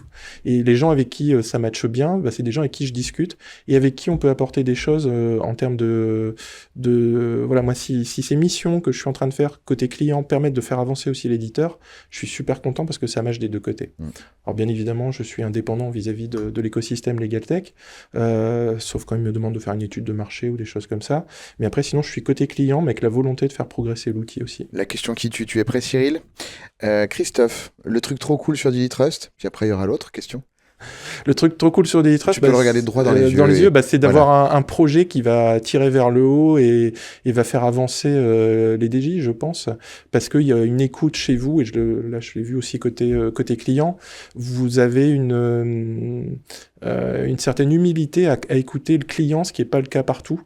Speaker 5: les gens avec qui ça matche bien, bah, c'est des gens avec qui je discute, et avec qui on peut apporter des choses en termes voilà, moi, si ces missions que je suis en train de faire côté client permettent de faire avancer aussi l'éditeur, je suis super content parce que ça matche des deux côtés. Alors bien évidemment, je suis indépendant vis-à-vis de l'écosystème Legal Tech, sauf quand il me demande de faire une étude de marché ou des choses comme ça. Mais après, sinon, je suis côté client, mais avec la volonté de faire progresser l'outil aussi.
Speaker 3: La question qui tue, tu es prêt, Cyril ? Christophe, le truc trop cool sur DiliTrust, puis après, il y aura l'autre question.
Speaker 5: Le truc trop cool sur DiliTrust,
Speaker 3: tu peux le regarder droit dans les yeux.
Speaker 5: C'est d'avoir un projet qui va tirer vers le haut et va faire avancer les DJ, je pense, parce qu'il y a une écoute chez vous, et là je l'ai vu aussi côté client, vous avez une certaine humilité à écouter le client, ce qui n'est pas le cas partout.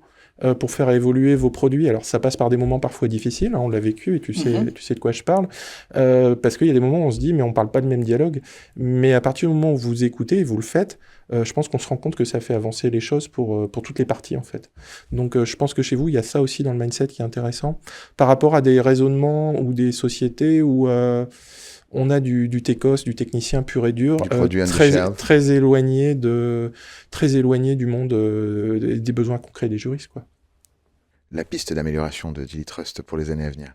Speaker 5: Pour faire évoluer vos produits. Alors ça passe par des moments parfois difficiles, hein, on l'a vécu et tu sais de quoi je parle, parce qu'il y a des moments où on se dit mais on parle pas le même dialogue, mais à partir du moment où vous écoutez et vous le faites, je pense qu'on se rend compte que ça fait avancer les choses pour toutes les parties en fait. Donc je pense que chez vous il y a ça aussi dans le mindset qui est intéressant, par rapport à des raisonnements ou des sociétés où on a du techos, du technicien pur et dur, très éloigné du monde des besoins concrets des juristes, quoi.
Speaker 3: La piste d'amélioration de DiliTrust pour les années à venir.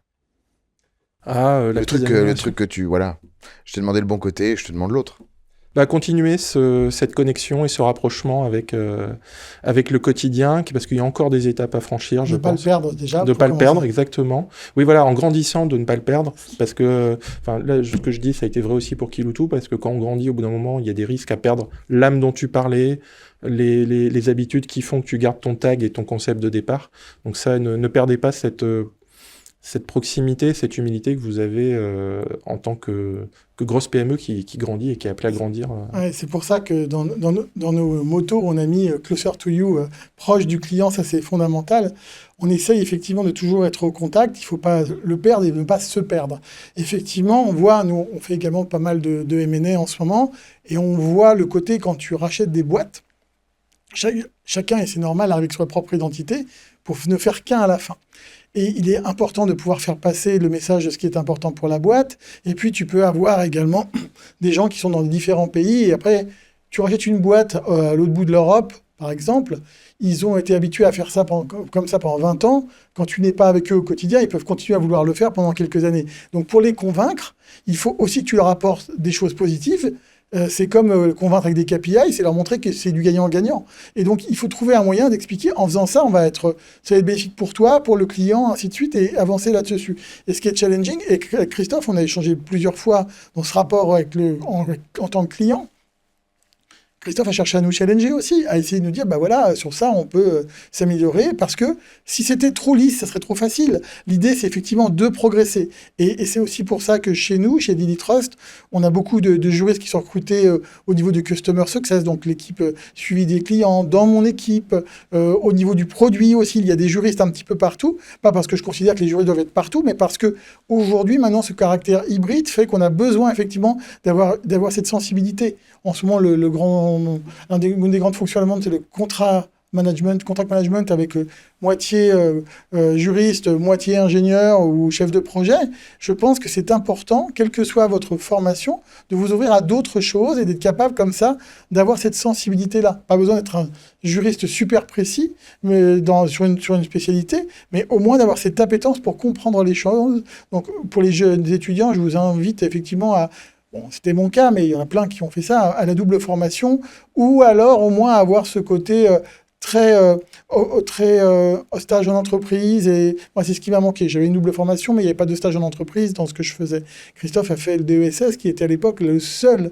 Speaker 5: Le truc
Speaker 3: que tu... Voilà. Je t'ai demandé le bon côté, je te demande l'autre.
Speaker 5: Continuer cette connexion et ce rapprochement avec le quotidien, parce qu'il y a encore des étapes à franchir, je pense.
Speaker 4: De ne pas le perdre déjà.
Speaker 5: De ne pas le perdre, exactement. Oui, voilà, en grandissant, de ne pas le perdre, parce que, là, ce que je dis, ça a été vrai aussi pour Kiloutou, parce que quand on grandit, au bout d'un moment, il y a des risques à perdre l'âme dont tu parlais, les habitudes qui font que tu gardes ton tag et ton concept de départ. Donc ça, ne perdez pas cette proximité, cette humilité que vous avez en tant que grosse PME qui grandit et qui est appelée à grandir.
Speaker 4: Ouais, c'est pour ça que dans nos motos, on a mis Closer to You, proche du client, ça c'est fondamental. On essaye effectivement de toujours être au contact, il ne faut pas le perdre et ne pas se perdre. Effectivement, on voit, nous on fait également pas mal de M&A en ce moment, et on voit le côté quand tu rachètes des boîtes, chacun, et c'est normal, avec sa propre identité, pour ne faire qu'un à la fin. Et il est important de pouvoir faire passer le message de ce qui est important pour la boîte. Et puis, tu peux avoir également des gens qui sont dans différents pays. Et après, tu rachètes une boîte à l'autre bout de l'Europe, par exemple. Ils ont été habitués à faire ça comme ça pendant 20 ans. Quand tu n'es pas avec eux au quotidien, ils peuvent continuer à vouloir le faire pendant quelques années. Donc, pour les convaincre, il faut aussi que tu leur apportes des choses positives. C'est comme convaincre avec des KPI, c'est leur montrer que c'est du gagnant-gagnant. Et donc, il faut trouver un moyen d'expliquer, en faisant ça, ça va être bénéfique pour toi, pour le client, ainsi de suite, et avancer là-dessus. Et ce qui est challenging, et avec Christophe, on a échangé plusieurs fois dans ce rapport en tant que client. Christophe a cherché à nous challenger aussi, à essayer de nous dire, voilà, sur ça, on peut s'améliorer, parce que si c'était trop lisse, ça serait trop facile. L'idée, c'est effectivement de progresser. Et c'est aussi pour ça que chez nous, chez Dilitrust, on a beaucoup de juristes qui sont recrutés au niveau du Customer Success, donc l'équipe suivi des clients, dans mon équipe, au niveau du produit aussi, il y a des juristes un petit peu partout, pas parce que je considère que les juristes doivent être partout, mais parce que aujourd'hui, maintenant, ce caractère hybride fait qu'on a besoin effectivement d'avoir cette sensibilité. En ce moment, une des grandes fonctions allemandes, c'est le contract management avec moitié juriste, moitié ingénieur ou chef de projet. Je pense que c'est important, quelle que soit votre formation, de vous ouvrir à d'autres choses et d'être capable comme ça d'avoir cette sensibilité-là. Pas besoin d'être un juriste super précis sur une spécialité, mais au moins d'avoir cette appétence pour comprendre les choses. Donc pour les jeunes étudiants, je vous invite effectivement à... Bon, c'était mon cas, mais il y en a plein qui ont fait ça, à la double formation, ou alors au moins avoir ce côté très stage en entreprise. Et moi, c'est ce qui m'a manqué. J'avais une double formation, mais il n'y avait pas de stage en entreprise dans ce que je faisais. Christophe a fait le DESS, qui était à l'époque la seule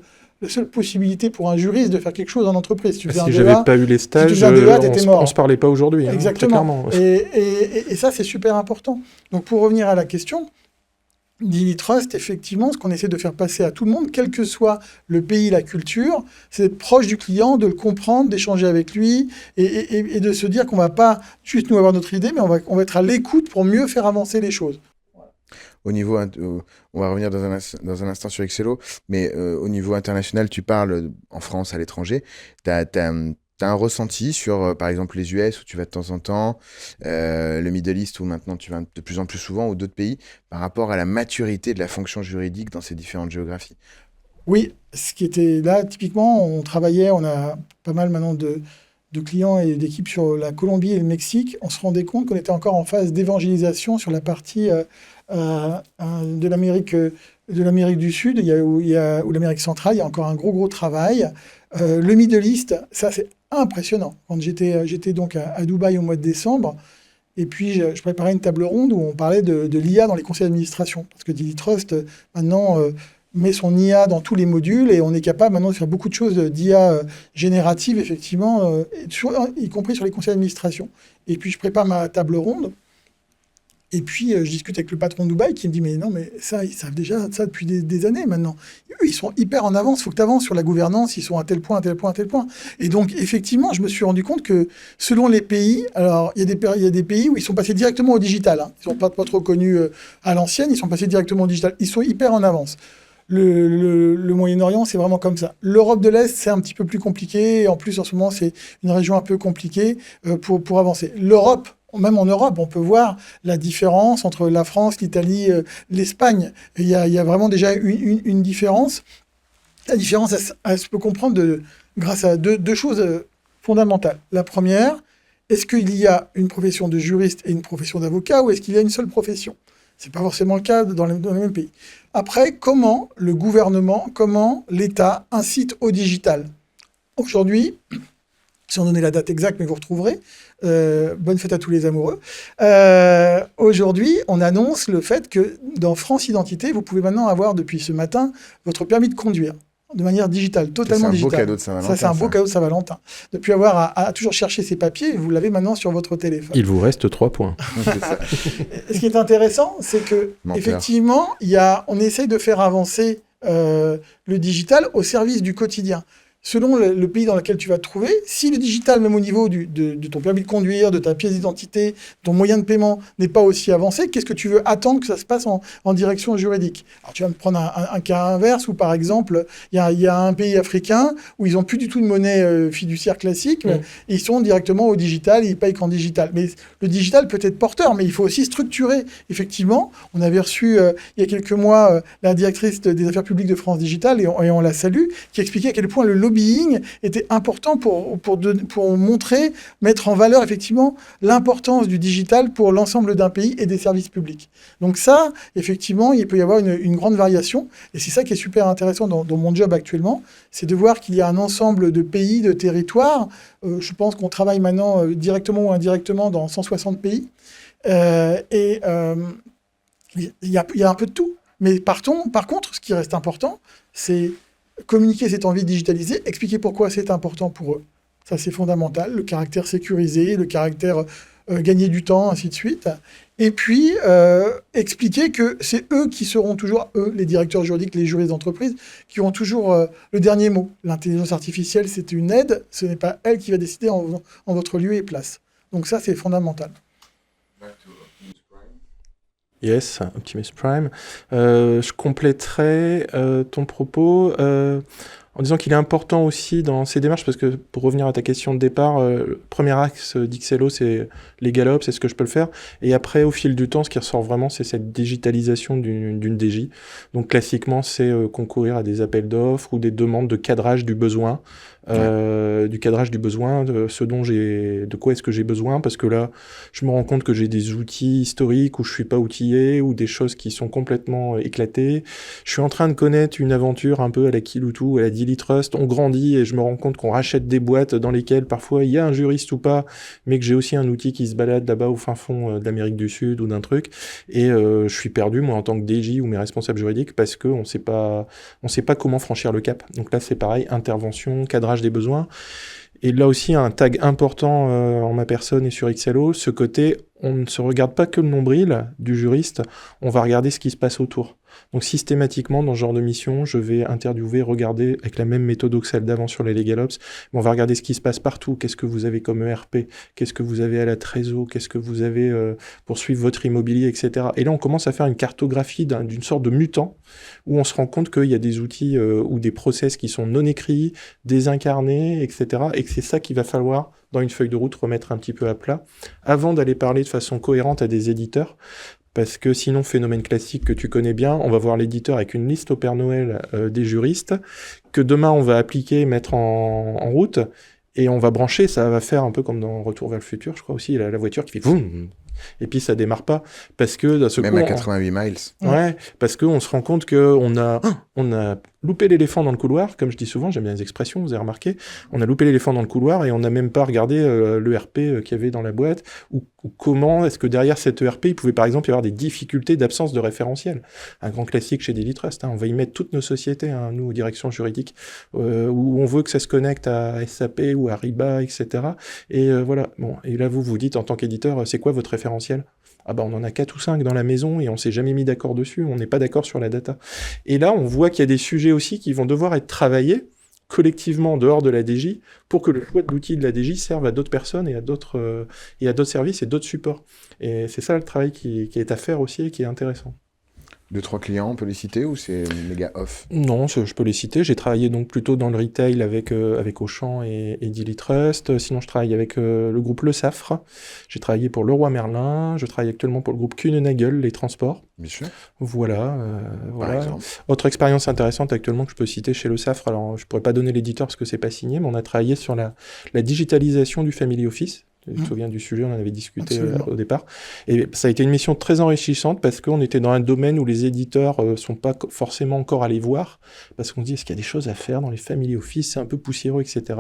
Speaker 4: possibilité pour un juriste de faire quelque chose en entreprise.
Speaker 5: Si j'avais pas eu les stages, on se parlait pas aujourd'hui.
Speaker 4: Exactement. Et ça, c'est super important. Donc, pour revenir à la question... Dilitrust, effectivement, ce qu'on essaie de faire passer à tout le monde, quel que soit le pays, la culture, c'est d'être proche du client, de le comprendre, d'échanger avec lui et de se dire qu'on ne va pas juste nous avoir notre idée, mais on va être à l'écoute pour mieux faire avancer les choses.
Speaker 3: Au niveau, on va revenir dans un instant sur Excello, mais au niveau international, tu parles en France, à l'étranger, t'as un ressenti sur, par exemple, les US où tu vas de temps en temps, le Middle East où maintenant tu vas de plus en plus souvent, ou d'autres pays, par rapport à la maturité de la fonction juridique dans ces différentes géographies?
Speaker 4: Oui, ce qui était là, typiquement, on a pas mal maintenant de clients et d'équipes sur la Colombie et le Mexique. On se rendait compte qu'on était encore en phase d'évangélisation sur la partie de l'Amérique du Sud, ou l'Amérique centrale. Il y a encore un gros travail. Le Middle East, ça c'est impressionnant. Quand j'étais donc à Dubaï au mois de décembre, et puis je préparais une table ronde où on parlait de l'IA dans les conseils d'administration. Parce que Dilitrust, maintenant, met son IA dans tous les modules et on est capable maintenant de faire beaucoup de choses d'IA générative, effectivement, y compris sur les conseils d'administration. Et puis je prépare ma table ronde. Et puis, je discute avec le patron de Dubaï qui me dit « Mais non, mais ça, ils savent déjà ça depuis des années maintenant. Eux, ils sont hyper en avance. Il faut que tu avances sur la gouvernance. Ils sont à tel point, à tel point, à tel point. » Et donc, effectivement, je me suis rendu compte que selon les pays, alors, il y a des pays où ils sont passés directement au digital. Hein. Ils ne sont pas trop connus à l'ancienne. Ils sont passés directement au digital. Ils sont hyper en avance. Le Moyen-Orient, c'est vraiment comme ça. L'Europe de l'Est, c'est un petit peu plus compliqué. Et en plus, en ce moment, c'est une région un peu compliquée pour avancer. L'Europe, même en Europe, on peut voir la différence entre la France, l'Italie, l'Espagne. Il y a vraiment déjà une différence. La différence, elle se peut comprendre grâce à deux choses fondamentales. La première, est-ce qu'il y a une profession de juriste et une profession d'avocat ou est-ce qu'il y a une seule profession ? C'est pas forcément le cas dans les mêmes pays. Après, comment le gouvernement, comment l'État incite au digital ? Aujourd'hui, sans donner la date exacte, mais vous retrouverez, bonne fête à tous les amoureux. Aujourd'hui, on annonce le fait que dans France Identité, vous pouvez maintenant avoir depuis ce matin votre permis de conduire de manière digitale, totalement digitale.
Speaker 3: C'est un beau cadeau de Saint-Valentin.
Speaker 4: Ça, c'est un beau cadeau de Saint-Valentin. De ne plus avoir à toujours chercher ses papiers, vous l'avez maintenant sur votre téléphone.
Speaker 5: Il vous reste 3 points.
Speaker 3: C'est ça.
Speaker 4: Ce qui est intéressant, c'est que effectivement, on essaye de faire avancer le digital au service du quotidien. Selon le pays dans lequel tu vas te trouver, si le digital, même au niveau de ton permis de conduire, de ta pièce d'identité, ton moyen de paiement n'est pas aussi avancé, qu'est-ce que tu veux attendre que ça se passe en direction juridique ? Alors tu vas me prendre un cas inverse où, par exemple, il y a un pays africain où ils n'ont plus du tout de monnaie fiduciaire classique, et ils sont directement au digital, et ils payent qu'en digital. Mais le digital peut être porteur, mais il faut aussi structurer. Effectivement, on avait reçu il y a quelques mois la directrice des affaires publiques de France Digital, et on la salue, qui expliquait à quel point le lobbying était important pour montrer, mettre en valeur effectivement l'importance du digital pour l'ensemble d'un pays et des services publics. Donc ça, effectivement, il peut y avoir une grande variation, et c'est ça qui est super intéressant dans mon job actuellement, c'est de voir qu'il y a un ensemble de pays, de territoires. Je pense qu'on travaille maintenant directement ou indirectement dans 160 pays, et il y a un peu de tout. Mais par contre, ce qui reste important, c'est communiquer cette envie de digitaliser, expliquer pourquoi c'est important pour eux. Ça, c'est fondamental. Le caractère sécurisé, le caractère gagner du temps, ainsi de suite. Et puis, expliquer que c'est eux qui seront toujours, les directeurs juridiques, les juristes d'entreprise, qui auront toujours le dernier mot. L'intelligence artificielle, c'est une aide. Ce n'est pas elle qui va décider en votre lieu et place. Donc ça, c'est fondamental.
Speaker 5: Yes, Optimus Prime. Je compléterai ton propos en disant qu'il est important aussi dans ces démarches, parce que pour revenir à ta question de départ, le premier axe d'Ixello, c'est LegalOps, c'est ce que je peux le faire. Et après, au fil du temps, ce qui ressort vraiment, c'est cette digitalisation d'une DJ. Donc classiquement, c'est concourir à des appels d'offres ou des demandes de cadrage du besoin. Du cadrage du besoin, de quoi est-ce que j'ai besoin, parce que là, je me rends compte que j'ai des outils historiques où je suis pas outillé, ou des choses qui sont complètement éclatées. Je suis en train de connaître une aventure un peu à la Kiloutou, à la Daily Trust. On grandit et je me rends compte qu'on rachète des boîtes dans lesquelles parfois il y a un juriste ou pas, mais que j'ai aussi un outil qui se balade là-bas au fin fond de l'Amérique du Sud ou d'un truc. Et je suis perdu, moi, en tant que DJ ou mes responsables juridiques, parce qu'on sait pas comment franchir le cap. Donc là, c'est pareil, intervention, cadrage des besoins. Et là aussi, un tag important en ma personne et sur Ixello, ce côté, on ne se regarde pas que le nombril du juriste, on va regarder ce qui se passe autour. Donc systématiquement, dans ce genre de mission, je vais interviewer, regarder avec la même méthode que celle d'avant sur les LegalOps, mais on va regarder ce qui se passe partout. Qu'est-ce que vous avez comme ERP ? Qu'est-ce que vous avez à la Trésor ? Qu'est-ce que vous avez pour suivre votre immobilier, etc. Et là, on commence à faire une cartographie d'une sorte de mutant, où on se rend compte qu'il y a des outils ou des process qui sont non écrits, désincarnés, etc. Et que c'est ça qu'il va falloir, dans une feuille de route, remettre un petit peu à plat, avant d'aller parler de façon cohérente à des éditeurs. Parce que sinon, phénomène classique que tu connais bien, on va voir l'éditeur avec une liste au Père Noël des juristes, que demain on va appliquer, mettre en route, et on va brancher, ça va faire un peu comme dans Retour vers le futur, je crois aussi, la voiture qui fait vroom, et puis ça démarre pas, parce que d'un seul coup...
Speaker 3: Même à 88 miles.
Speaker 5: Ouais, parce qu'on se rend compte qu'on a loupé l'éléphant dans le couloir, comme je dis souvent, j'aime bien les expressions, vous avez remarqué, on a loupé l'éléphant dans le couloir et on n'a même pas regardé l'ERP qu'il y avait dans la boîte, ou comment est-ce que derrière cet ERP, il pouvait par exemple y avoir des difficultés d'absence de référentiel. Un grand classique chez Daily Trust, on va y mettre toutes nos sociétés, nous, direction juridique, où on veut que ça se connecte à SAP ou à Riba, etc. Et voilà, bon, et là vous dites en tant qu'éditeur, c'est quoi votre référentiel ? Ah bah on en a 4 ou 5 dans la maison et on s'est jamais mis d'accord dessus, on n'est pas d'accord sur la data. Et là, on voit qu'il y a des sujets aussi qui vont devoir être travaillés collectivement en dehors de la DJ pour que le choix de l'outil de la DJ serve à d'autres personnes et à d'autres services et d'autres supports. Et c'est ça le travail qui est à faire aussi et qui est intéressant.
Speaker 3: 2-3 clients, on peut les citer ou c'est méga off ?
Speaker 5: Non, je peux les citer. J'ai travaillé donc plutôt dans le retail avec Auchan et Daily Trust. Sinon, je travaille avec le groupe Le Safre. J'ai travaillé pour Leroy Merlin. Je travaille actuellement pour le groupe Kuehne+Nagel, les transports.
Speaker 3: Bien sûr.
Speaker 5: Voilà.
Speaker 3: Par exemple.
Speaker 5: Autre expérience intéressante actuellement que je peux citer chez Le Safre. Alors, je pourrais pas donner l'éditeur parce que c'est pas signé, mais on a travaillé sur la digitalisation du Family Office. Tu te souviens du sujet, on en avait discuté
Speaker 4: Absolument.
Speaker 5: au départ. Et ça a été une mission très enrichissante parce qu'on était dans un domaine où les éditeurs sont pas forcément encore allés voir, parce qu'on se dit, est-ce qu'il y a des choses à faire dans les family office, c'est un peu poussiéreux, etc.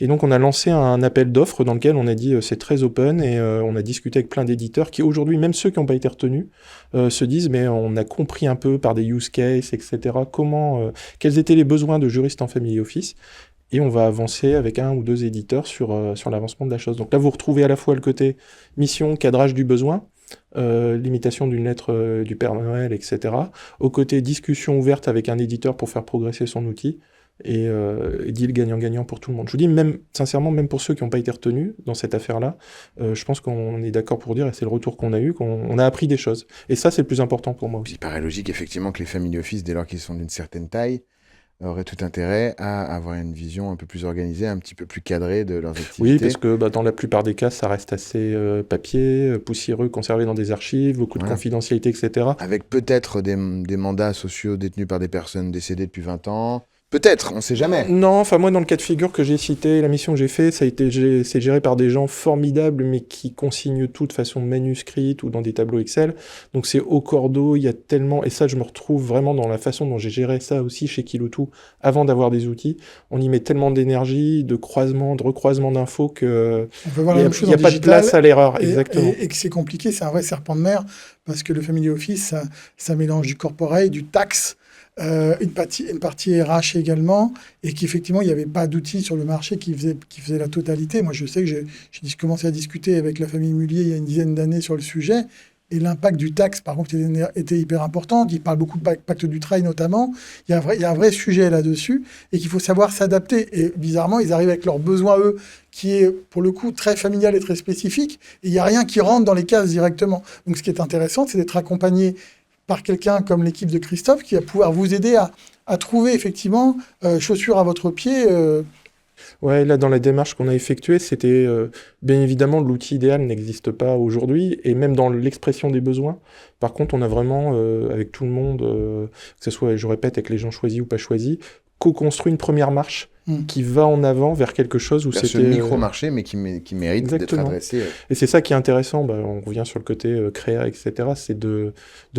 Speaker 5: Et donc, on a lancé un appel d'offres dans lequel on a dit, c'est très open, et on a discuté avec plein d'éditeurs qui, aujourd'hui, même ceux qui n'ont pas été retenus, se disent, mais on a compris un peu par des use cases, etc., quels étaient les besoins de juristes en family office. Et on va avancer avec 1 ou 2 éditeurs sur l'avancement de la chose. Donc là, vous retrouvez à la fois le côté mission, cadrage du besoin, limitation d'une lettre du Père Noël, etc. Au côté discussion ouverte avec un éditeur pour faire progresser son outil, et deal gagnant-gagnant pour tout le monde. Je vous dis, même, sincèrement, même pour ceux qui n'ont pas été retenus dans cette affaire-là, je pense qu'on est d'accord pour dire, et c'est le retour qu'on a eu, qu'on a appris des choses. Et ça, c'est le plus important pour moi aussi.
Speaker 3: Il paraît logique, effectivement, que les family office, dès lors qu'ils sont d'une certaine taille, auraient tout intérêt à avoir une vision un peu plus organisée, un petit peu plus cadrée de leurs activités.
Speaker 5: Oui, parce que dans la plupart des cas, ça reste assez papier, poussiéreux, conservé dans des archives, beaucoup de confidentialité, etc.
Speaker 3: Avec peut-être des mandats sociaux détenus par des personnes décédées depuis 20 ans. Peut-être, on ne sait jamais.
Speaker 5: Non, enfin moi, dans le cas de figure que j'ai cité, la mission que j'ai faite, c'est géré par des gens formidables, mais qui consignent tout de façon manuscrite ou dans des tableaux Excel. Donc c'est au cordeau, il y a tellement... Et ça, je me retrouve vraiment dans la façon dont j'ai géré ça aussi chez Kiloutou, avant d'avoir des outils. On y met tellement d'énergie, de croisement, de recroisement d'infos que...
Speaker 4: On peut voir
Speaker 5: il
Speaker 4: la même chose
Speaker 5: n'y a
Speaker 4: en
Speaker 5: pas de
Speaker 4: digital,
Speaker 5: place à l'erreur, exactement.
Speaker 4: et que c'est compliqué, c'est un vrai serpent de mer, parce que le family office, ça mélange du corporate, du taxe, une partie RH également, et qu'effectivement, il n'y avait pas d'outils sur le marché qui faisait la totalité. Moi, je sais que j'ai commencé à discuter avec la famille Mullier il y a une dizaine d'années sur le sujet, et l'impact du taxe, par contre, était hyper important. Il parle beaucoup de pacte du travail, notamment. Il y a un vrai sujet là-dessus, et qu'il faut savoir s'adapter. Et bizarrement, ils arrivent avec leurs besoins, eux, qui est, pour le coup, très familial et très spécifique, et il n'y a rien qui rentre dans les cases directement. Donc, ce qui est intéressant, c'est d'être accompagné par quelqu'un comme l'équipe de Christophe qui va pouvoir vous aider à trouver effectivement chaussures à votre pied.
Speaker 5: Ouais, là, dans la démarche qu'on a effectuée, c'était bien évidemment l'outil idéal n'existe pas aujourd'hui, et même dans l'expression des besoins. Par contre, on a vraiment, avec tout le monde, que ce soit, je répète, avec les gens choisis ou pas choisis, co-construit une première marche qui va en avant vers quelque chose où
Speaker 3: c'était... Ce micro-marché, mais qui mérite d'être adressé.
Speaker 5: Et c'est ça qui est intéressant, on revient sur le côté créa, etc., c'est de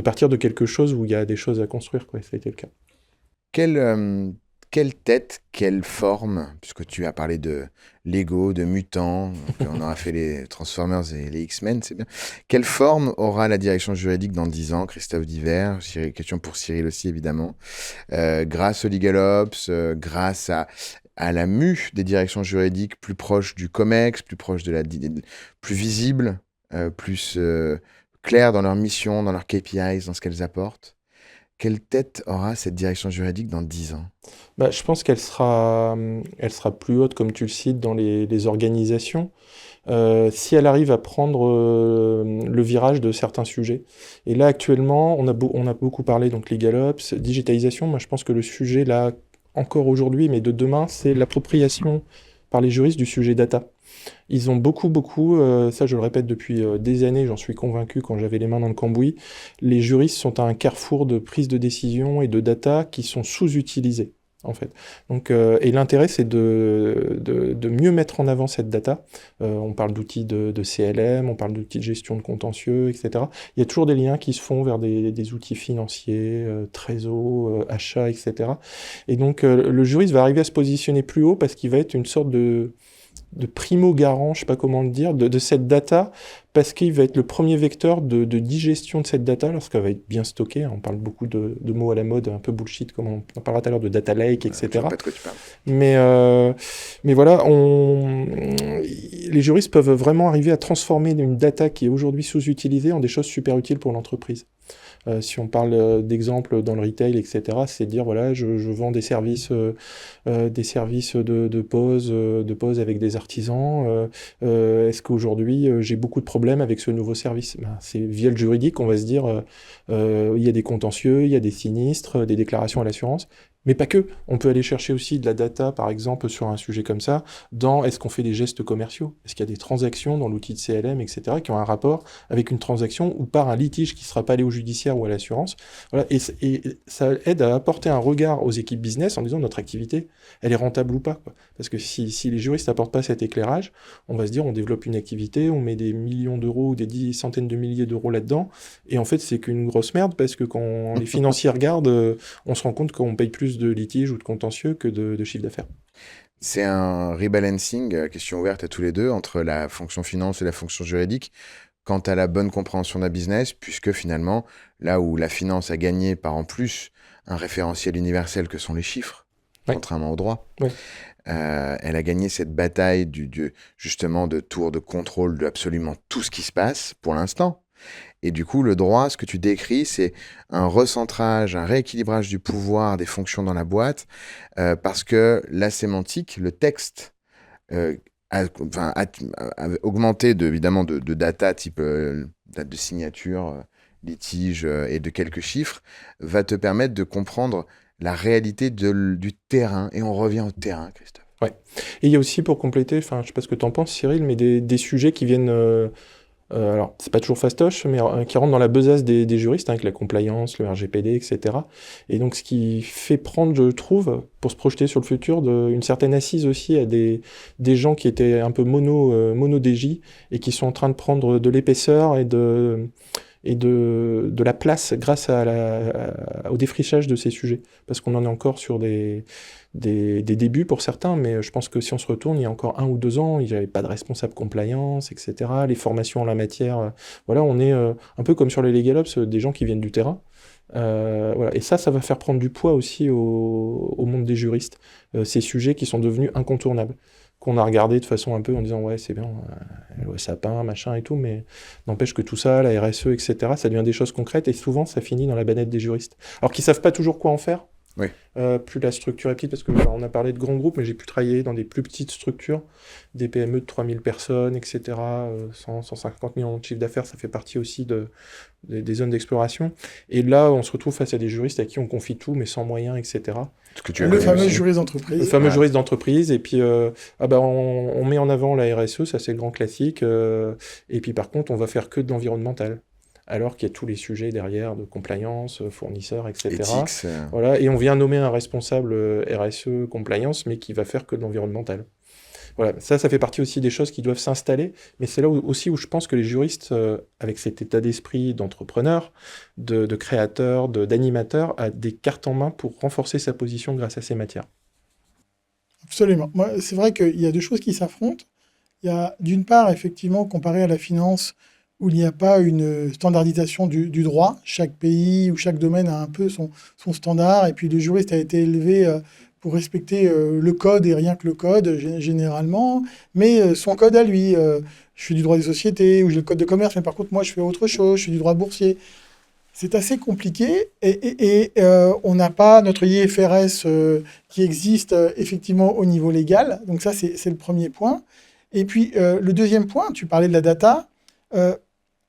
Speaker 5: partir de quelque chose où il y a des choses à construire, quoi, et ça a été le cas.
Speaker 3: Quelle tête, quelle forme, puisque tu as parlé de Lego, de mutants, on aura fait les Transformers et les X-Men, c'est bien. Quelle forme aura la direction juridique dans 10 ans, Christophe Divert? Question pour Cyril aussi, évidemment. Grâce au LegalOps, grâce à la mue des directions juridiques plus proches du COMEX, plus proche plus visible, plus claire dans leur mission, dans leurs KPIs, dans ce qu'elles apportent. Quelle tête aura cette direction juridique dans 10 ans?
Speaker 5: Je pense qu'elle sera plus haute, comme tu le cites, dans les organisations, si elle arrive à prendre le virage de certains sujets. Et là, actuellement, on a beaucoup parlé, donc LegalOps, digitalisation. Moi, je pense que le sujet, là, encore aujourd'hui, mais de demain, c'est l'appropriation par les juristes du sujet data. Ils ont beaucoup, ça je le répète depuis des années, j'en suis convaincu quand j'avais les mains dans le cambouis, les juristes sont à un carrefour de prise de décision et de data qui sont sous-utilisés, en fait. Donc, et l'intérêt, c'est de mieux mettre en avant cette data. On parle d'outils de CLM, on parle d'outils de gestion de contentieux, etc. Il y a toujours des liens qui se font vers des outils financiers, trésor, achats, etc. Et donc, le juriste va arriver à se positionner plus haut parce qu'il va être une sorte de primo-garant, je ne sais pas comment le dire, de cette data, parce qu'il va être le premier vecteur de digestion de cette data lorsqu'elle va être bien stockée. On parle beaucoup de mots à la mode, un peu bullshit, comme on parlera tout à l'heure de data lake, etc.
Speaker 3: Je sais pas de quoi tu parles.
Speaker 5: Mais voilà, les juristes peuvent vraiment arriver à transformer une data qui est aujourd'hui sous-utilisée en des choses super utiles pour l'entreprise. Si on parle d'exemples dans le retail, etc., c'est dire, voilà, je vends des services de pose avec des artisans. Est-ce qu'aujourd'hui, j'ai beaucoup de problèmes avec ce nouveau service? C'est via le juridique, on va se dire, il y a des contentieux, il y a des sinistres, des déclarations à l'assurance. Mais pas que. On peut aller chercher aussi de la data, par exemple, sur un sujet comme ça, dans est-ce qu'on fait des gestes commerciaux ? Est-ce qu'il y a des transactions dans l'outil de CLM, etc., qui ont un rapport avec une transaction ou par un litige qui ne sera pas allé au judiciaire ou à l'assurance. Voilà. Et ça aide à apporter un regard aux équipes business en disant notre activité, elle est rentable ou pas, quoi. Parce que si les juristes n'apportent pas cet éclairage, on va se dire on développe une activité, on met des millions d'euros ou des centaines de milliers d'euros là-dedans, et en fait c'est qu'une grosse merde parce que quand les financiers regardent, on se rend compte qu'on paye plus de litiges ou de contentieux que de chiffre d'affaires.
Speaker 3: C'est un rebalancing, question ouverte à tous les deux, entre la fonction finance et la fonction juridique, quant à la bonne compréhension d'un business, puisque finalement, là où la finance a gagné par en plus un référentiel universel que sont les chiffres, contrairement au droit, elle a gagné cette bataille justement de tour de contrôle de absolument tout ce qui se passe pour l'instant. Et du coup, le droit, ce que tu décris, c'est un recentrage, un rééquilibrage du pouvoir des fonctions dans la boîte, parce que la sémantique, le texte, a augmenté évidemment de data type date de signature, litige et de quelques chiffres, va te permettre de comprendre la réalité du terrain. Et on revient au terrain, Christophe.
Speaker 5: Ouais. Et il y a aussi, pour compléter, je ne sais pas ce que tu en penses, Cyril, mais des sujets qui viennent... alors, c'est pas toujours fastoche, mais qui rentrent dans la besace des juristes, avec la compliance, le RGPD, etc. Et donc, ce qui fait prendre, je trouve, pour se projeter sur le futur, une certaine assise aussi à des gens qui étaient un peu mono-DJ et qui sont en train de prendre de l'épaisseur et de la place grâce au défrichage de ces sujets. Parce qu'on en est encore sur des débuts pour certains, mais je pense que si on se retourne, il y a encore 1 ou 2 ans, il n'y avait pas de responsable compliance, etc. Les formations en la matière, voilà, on est un peu comme sur les LegalOps, des gens qui viennent du terrain. Voilà. Et ça va faire prendre du poids aussi au monde des juristes, ces sujets qui sont devenus incontournables, qu'on a regardé de façon un peu en disant ouais c'est bien, le sapin, machin et tout, mais n'empêche que tout ça, la RSE, etc., ça devient des choses concrètes et souvent ça finit dans la banette des juristes. Alors qu'ils savent pas toujours quoi en faire.
Speaker 3: Oui.
Speaker 5: Plus la structure est petite, parce que on a parlé de grands groupes, mais j'ai pu travailler dans des plus petites structures, des PME de 3000 personnes, etc., 150 millions de chiffre d'affaires, ça fait partie aussi des zones d'exploration. Et là, on se retrouve face à des juristes à qui on confie tout, mais sans moyens, etc.
Speaker 4: Le fameux juriste d'entreprise.
Speaker 5: Le fameux juriste d'entreprise, et puis on met en avant la RSE, ça c'est le grand classique, et puis par contre, on va faire que de l'environnemental. Alors qu'il y a tous les sujets derrière de compliance, fournisseurs, etc.
Speaker 3: Ethics.
Speaker 5: Voilà, et on vient nommer un responsable RSE compliance, mais qui va faire que de l'environnemental. Voilà, ça fait partie aussi des choses qui doivent s'installer, mais c'est là aussi où je pense que les juristes, avec cet état d'esprit d'entrepreneur, de créateur, d'animateur, a des cartes en main pour renforcer sa position grâce à ces matières.
Speaker 4: Absolument. Moi, c'est vrai qu'il y a 2 choses qui s'affrontent. Il y a d'une part, effectivement, comparé à la finance, où il n'y a pas une standardisation du droit. Chaque pays ou chaque domaine a un peu son standard, et puis le juriste a été élevé pour respecter le code et rien que le code, généralement, mais son code à lui. Je fais du droit des sociétés, ou j'ai le code de commerce, mais par contre, moi, je fais autre chose, je fais du droit boursier. C'est assez compliqué, et on n'a pas notre IFRS qui existe effectivement au niveau légal, donc ça, c'est le premier point. Et puis, le deuxième point, tu parlais de la data.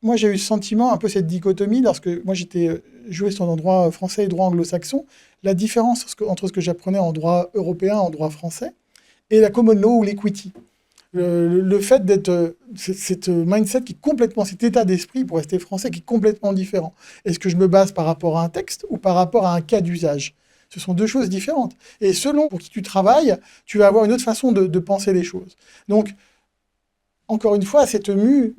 Speaker 4: Moi, j'ai eu ce sentiment, un peu cette dichotomie, lorsque moi j'étais juriste en droit français et droit anglo-saxon, la différence entre ce que j'apprenais en droit européen, en droit français, et la common law ou l'equity. Le fait d'être cette mindset qui est complètement, cet état d'esprit, pour rester français, qui est complètement différent. Est-ce que je me base par rapport à un texte ou par rapport à un cas d'usage ? Ce sont 2 choses différentes. Et selon pour qui tu travailles, tu vas avoir une autre façon de penser les choses. Donc, encore une fois, cette mue,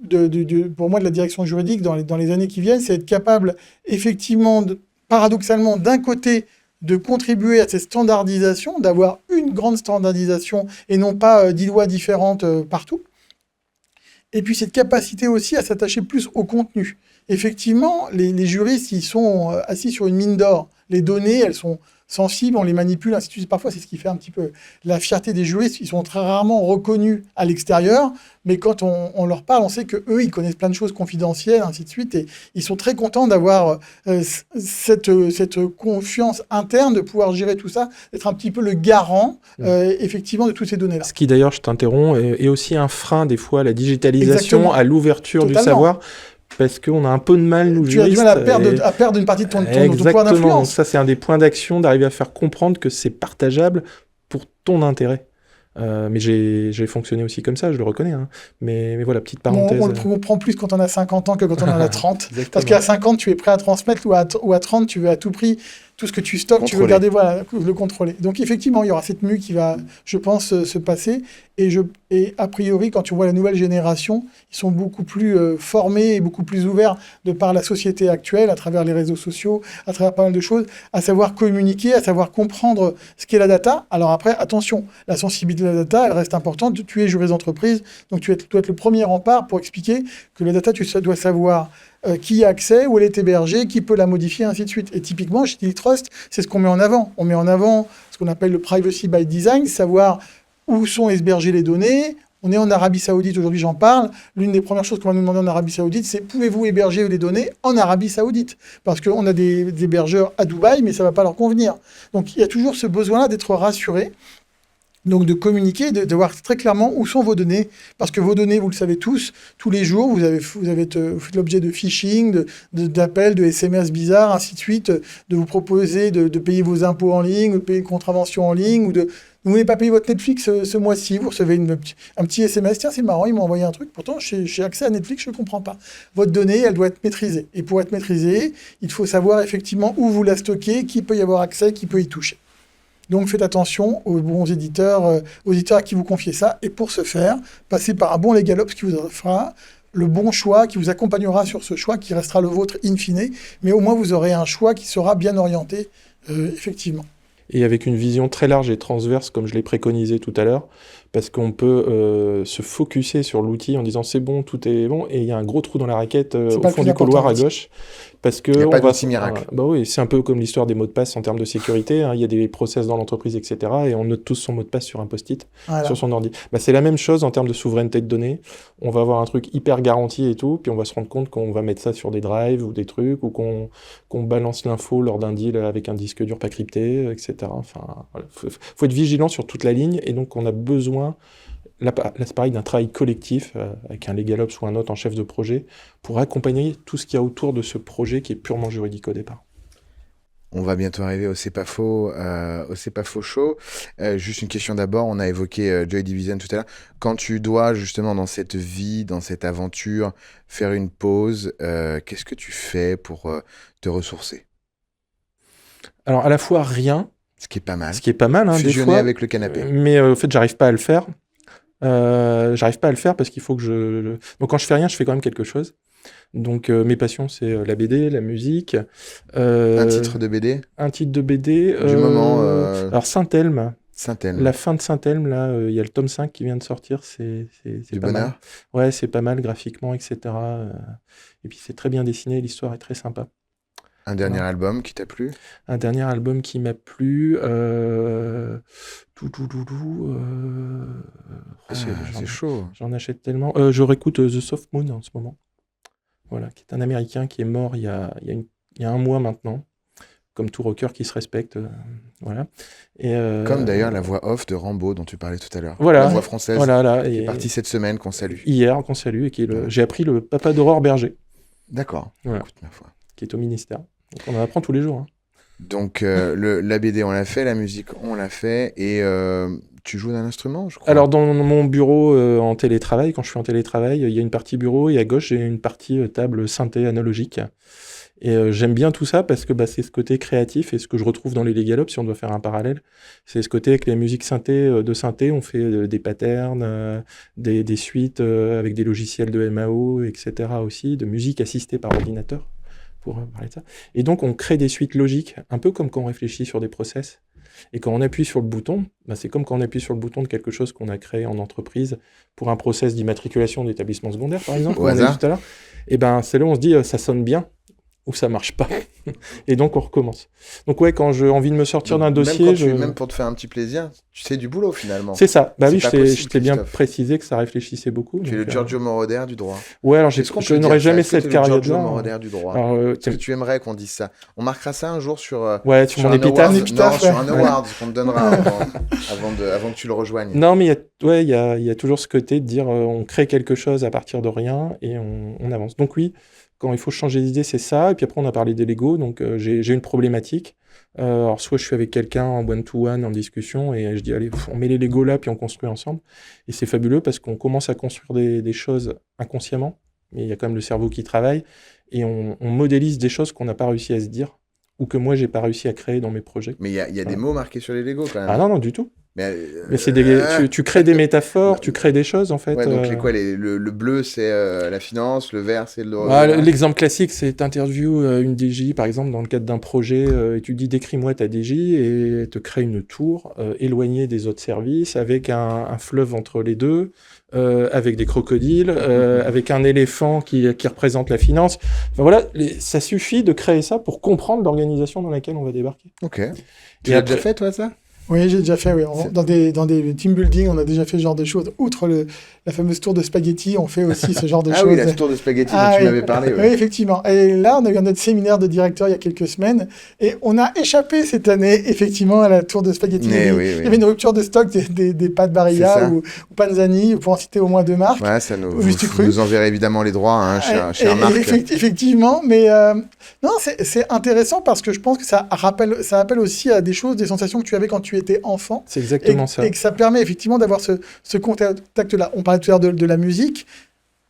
Speaker 4: pour moi, de la direction juridique dans les années qui viennent, c'est être capable, effectivement, paradoxalement, d'un côté, de contribuer à cette standardisation, d'avoir une grande standardisation et non pas 10 lois différentes partout. Et puis cette capacité aussi à s'attacher plus au contenu. Effectivement, les juristes, ils sont assis sur une mine d'or. Les données, elles sont sensibles, on les manipule, ainsi de suite. Parfois, c'est ce qui fait un petit peu la fierté des juristes. Ils sont très rarement reconnus à l'extérieur, mais quand on leur parle, on sait qu'eux, ils connaissent plein de choses confidentielles, ainsi de suite, et ils sont très contents d'avoir cette confiance interne, de pouvoir gérer tout ça, d'être un petit peu le garant, effectivement, de toutes ces données-là.
Speaker 5: Ce qui, d'ailleurs, je t'interromps, est aussi un frein, des fois, à la digitalisation,
Speaker 4: Exactement.
Speaker 5: à l'ouverture
Speaker 4: Totalement.
Speaker 5: du savoir, parce qu'on a un peu de mal, nous,
Speaker 4: Tu as du
Speaker 5: juristes.
Speaker 4: mal à perdre une partie de ton pouvoir
Speaker 5: Exactement. Donc
Speaker 4: d'influence.
Speaker 5: ça, c'est un des points d'action, d'arriver à faire comprendre que c'est partageable pour ton intérêt. Mais j'ai fonctionné aussi comme ça, je le reconnais. Hein. Mais voilà, petite parenthèse.
Speaker 4: On le comprend plus quand on a 50 ans que quand on en a 30.
Speaker 5: Exactement.
Speaker 4: Parce qu'à 50, tu es prêt à transmettre, ou à 30, tu veux à tout prix tout ce que tu stockes, tu veux garder, voilà, le contrôler. Donc effectivement, il y aura cette mue qui va, je pense, se passer. Et a priori, quand tu vois la nouvelle génération, ils sont beaucoup plus formés et beaucoup plus ouverts de par la société actuelle, à travers les réseaux sociaux, à travers pas mal de choses, à savoir communiquer, à savoir comprendre ce qu'est la data. Alors après, attention, la sensibilité de la data, elle reste importante. Tu es juriste d'entreprise, donc tu dois être le premier rempart pour expliquer que la data, tu dois savoir qui a accès, où elle est hébergée, qui peut la modifier, ainsi de suite. Et typiquement, chez Trust, c'est ce qu'on met en avant. On met en avant ce qu'on appelle le privacy by design, savoir où sont hébergées les données. On est en Arabie Saoudite, aujourd'hui j'en parle. L'une des premières choses qu'on va nous demander en Arabie Saoudite, c'est pouvez-vous héberger les données en Arabie Saoudite? Parce qu'on a des hébergeurs à Dubaï, mais ça ne va pas leur convenir. Donc il y a toujours ce besoin-là d'être rassuré. Donc de communiquer, de voir très clairement où sont vos données, parce que vos données, vous le savez tous les jours, vous faites l'objet de phishing, d'appels, de SMS bizarres, ainsi de suite, de vous proposer de payer vos impôts en ligne, de payer une contravention en ligne, ou vous n'avez pas payé votre Netflix ce mois-ci, vous recevez un petit SMS, tiens c'est marrant, ils m'ont envoyé un truc, pourtant j'ai accès à Netflix, je ne comprends pas. Votre donnée, elle doit être maîtrisée. Et pour être maîtrisée, il faut savoir effectivement où vous la stockez, qui peut y avoir accès, qui peut y toucher. Donc faites attention aux bons éditeurs, aux éditeurs à qui vous confiez ça. Et pour ce faire, passez par un bon LegalOps qui vous fera le bon choix, qui vous accompagnera sur ce choix, qui restera le vôtre in fine. Mais au moins, vous aurez un choix qui sera bien orienté, effectivement.
Speaker 5: Et avec une vision très large et transverse, comme je l'ai préconisé tout à l'heure, parce qu'on peut se focusser sur l'outil en disant c'est bon, tout est bon, et il y a un gros trou dans la raquette au fond du couloir à gauche. Parce que
Speaker 3: il n'y a pas d'outil miracle.
Speaker 5: Bah oui, c'est un peu comme l'histoire des mots de passe en termes de sécurité. Hein. Il y a des process dans l'entreprise, etc. Et on note tous son mot de passe sur un post-it, sur son ordi. Bah, c'est la même chose en termes de souveraineté de données. On va avoir un truc hyper garanti et tout, puis on va se rendre compte qu'on va mettre ça sur des drives ou des trucs, ou qu'on balance l'info lors d'un deal avec un disque dur pas crypté, etc. Enfin, voilà. Faut être vigilant sur toute la ligne, et donc on a besoin... Là, c'est pareil, d'un travail collectif avec un LegalOps ou un autre en chef de projet pour accompagner tout ce qu'il y a autour de ce projet qui est purement juridique au départ.
Speaker 3: On va bientôt arriver au C'est pas faux show. Juste une question d'abord, on a évoqué Joy Division tout à l'heure. Quand tu dois justement dans cette vie, dans cette aventure, faire une pause, qu'est-ce que tu fais pour te ressourcer?
Speaker 5: Alors à la fois rien.
Speaker 3: Ce qui est pas mal.
Speaker 5: Hein,
Speaker 3: fusionner
Speaker 5: des fois,
Speaker 3: avec le canapé.
Speaker 5: Mais en fait, j'arrive pas à le faire. Parce qu'il faut que donc quand je fais rien, je fais quand même quelque chose. Donc mes passions, c'est la BD, la musique.
Speaker 3: Un titre de BD?
Speaker 5: Un titre de BD.
Speaker 3: Du moment.
Speaker 5: Alors Saint-Elme.
Speaker 3: Saint-Elme.
Speaker 5: La fin de Saint-Elme, là, il y a le tome 5 qui vient de sortir. C'est
Speaker 3: du
Speaker 5: pas
Speaker 3: bonheur.
Speaker 5: Mal. Ouais, c'est pas mal graphiquement, etc. Et puis c'est très bien dessiné, l'histoire est très sympa.
Speaker 3: Un dernier album qui t'a plu?
Speaker 5: Un dernier album qui m'a plu.
Speaker 3: C'est chaud.
Speaker 5: J'en achète tellement. Je réécoute The Soft Moon en ce moment. Voilà, qui est un Américain qui est mort il y a un mois maintenant. Comme tout rocker qui se respecte. Voilà. Et
Speaker 3: comme d'ailleurs la voix off de Rambo dont tu parlais tout à l'heure.
Speaker 5: Voilà.
Speaker 3: La voix française.
Speaker 5: Voilà, là,
Speaker 3: qui est partie cette semaine, qu'on salue.
Speaker 5: Hier, qu'on salue. Et j'ai appris le papa d'Aurore Berger.
Speaker 3: D'accord.
Speaker 5: Voilà.
Speaker 3: Écoute, ma foi.
Speaker 5: Qui est au ministère. Donc on en apprend tous les jours. Hein.
Speaker 3: Donc la BD on l'a fait, la musique on l'a fait, et tu joues d'un instrument, je crois?
Speaker 5: Alors dans mon bureau en télétravail, quand je suis en télétravail, il y a une partie bureau et à gauche j'ai une partie table synthé analogique. Et j'aime bien tout ça parce que c'est ce côté créatif, et ce que je retrouve dans les LegalOps, si on doit faire un parallèle, c'est ce côté avec les musiques synthé, on fait des patterns, des suites avec des logiciels de MAO, etc. aussi, de musique assistée par ordinateur. Pour parler de ça. Et donc, on crée des suites logiques, un peu comme quand on réfléchit sur des process. Et quand on appuie sur le bouton, c'est comme quand on appuie sur le bouton de quelque chose qu'on a créé en entreprise pour un process d'immatriculation d'établissement secondaire, par exemple,
Speaker 3: au hasard.
Speaker 5: Tout à l'heure. Et c'est là où on se dit, ça sonne bien ou ça marche pas. Et donc, on recommence. Donc, ouais, quand j'ai envie de me sortir d'un dossier...
Speaker 3: Même pour te faire un petit plaisir, tu sais du boulot, finalement.
Speaker 5: C'est ça. Bah oui,
Speaker 3: C'est
Speaker 5: je t'ai bien
Speaker 3: Christophe.
Speaker 5: précisé que ça réfléchissait beaucoup.
Speaker 3: Tu es le Giorgio Moroder du droit.
Speaker 5: Ouais, alors
Speaker 3: Est-ce qu'on
Speaker 5: je
Speaker 3: peut
Speaker 5: n'aurais
Speaker 3: dire ça?
Speaker 5: jamais
Speaker 3: Est-ce que
Speaker 5: cette
Speaker 3: t'es le Giorgio
Speaker 5: carrière-là.
Speaker 3: Moroder du droit.
Speaker 5: Alors,
Speaker 3: Est-ce que tu aimerais qu'on dise ça? On marquera ça un jour sur,
Speaker 5: ouais, sur mon
Speaker 3: un
Speaker 5: épitaphe.
Speaker 3: award.
Speaker 4: épitaphe,
Speaker 3: Non, sur
Speaker 4: ouais.
Speaker 3: un award qu'on te donnera avant que tu le rejoignes.
Speaker 5: Non, mais il y a toujours ce côté de dire on crée quelque chose à partir de rien et on avance. Donc oui, quand il faut changer d'idée, c'est ça. Et puis après, on a parlé des Lego. Donc j'ai une problématique. Alors soit je suis avec quelqu'un en one-to-one, en discussion, et je dis allez, on met les Lego là, puis on construit ensemble. Et c'est fabuleux parce qu'on commence à construire des choses inconsciemment, mais il y a quand même le cerveau qui travaille, et on modélise des choses qu'on n'a pas réussi à se dire, ou que moi, j'ai pas réussi à créer dans mes projets.
Speaker 3: Mais il y a des mots marqués sur les Lego quand même.
Speaker 5: Ah non, du tout.
Speaker 3: Mais
Speaker 5: c'est tu crées des métaphores, tu crées des choses en fait.
Speaker 3: Ouais, donc le bleu c'est la finance, le vert c'est le...
Speaker 5: L'exemple classique, c'est t'interviews une DJ par exemple dans le cadre d'un projet et tu dis décris-moi ta DJ et elle te crée une tour éloignée des autres services avec un fleuve entre les deux, avec des crocodiles, avec un éléphant qui représente la finance. Enfin voilà, ça suffit de créer ça pour comprendre l'organisation dans laquelle on va débarquer.
Speaker 3: Ok. Tu l'as déjà fait toi ça?
Speaker 4: Oui, j'ai déjà fait, oui. Dans des team building, on a déjà fait ce genre de choses. Outre la fameuse tour de spaghetti, on fait aussi ce genre de choses.
Speaker 3: Ah oui, la tour de spaghetti dont tu m'avais parlé.
Speaker 4: Oui, effectivement. Et là, on a eu notre séminaire de directeur il y a quelques semaines. Et on a échappé cette année, effectivement, à la tour de spaghetti. Il y avait une rupture de stock des pâtes Barilla ou Panzani, pour en citer au moins deux marques.
Speaker 3: Ouais, ça nous enverrait évidemment les droits, hein, cher Marc.
Speaker 4: Effectivement, mais non, c'est intéressant parce que je pense que ça rappelle aussi à des choses, des sensations que tu avais quand tu étais enfant.
Speaker 5: C'est exactement ça.
Speaker 4: Et que ça permet effectivement d'avoir ce contact-là. On parlait tout à l'heure de la musique.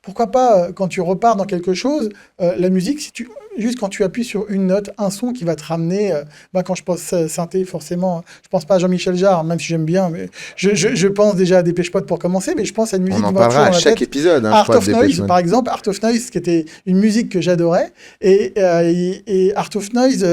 Speaker 4: Pourquoi pas, quand tu repars dans quelque chose, la musique, juste quand tu appuies sur une note, un son qui va te ramener... quand je pense synthé, forcément, je pense pas à Jean-Michel Jarre, même si j'aime bien, mais je pense déjà à Dépêche Mode pour commencer, mais je pense à une musique...
Speaker 3: On en parlera à chaque épisode. Hein,
Speaker 4: Art of Noise, par exemple. Art of Noise, qui était une musique que j'adorais. Et Art of Noise,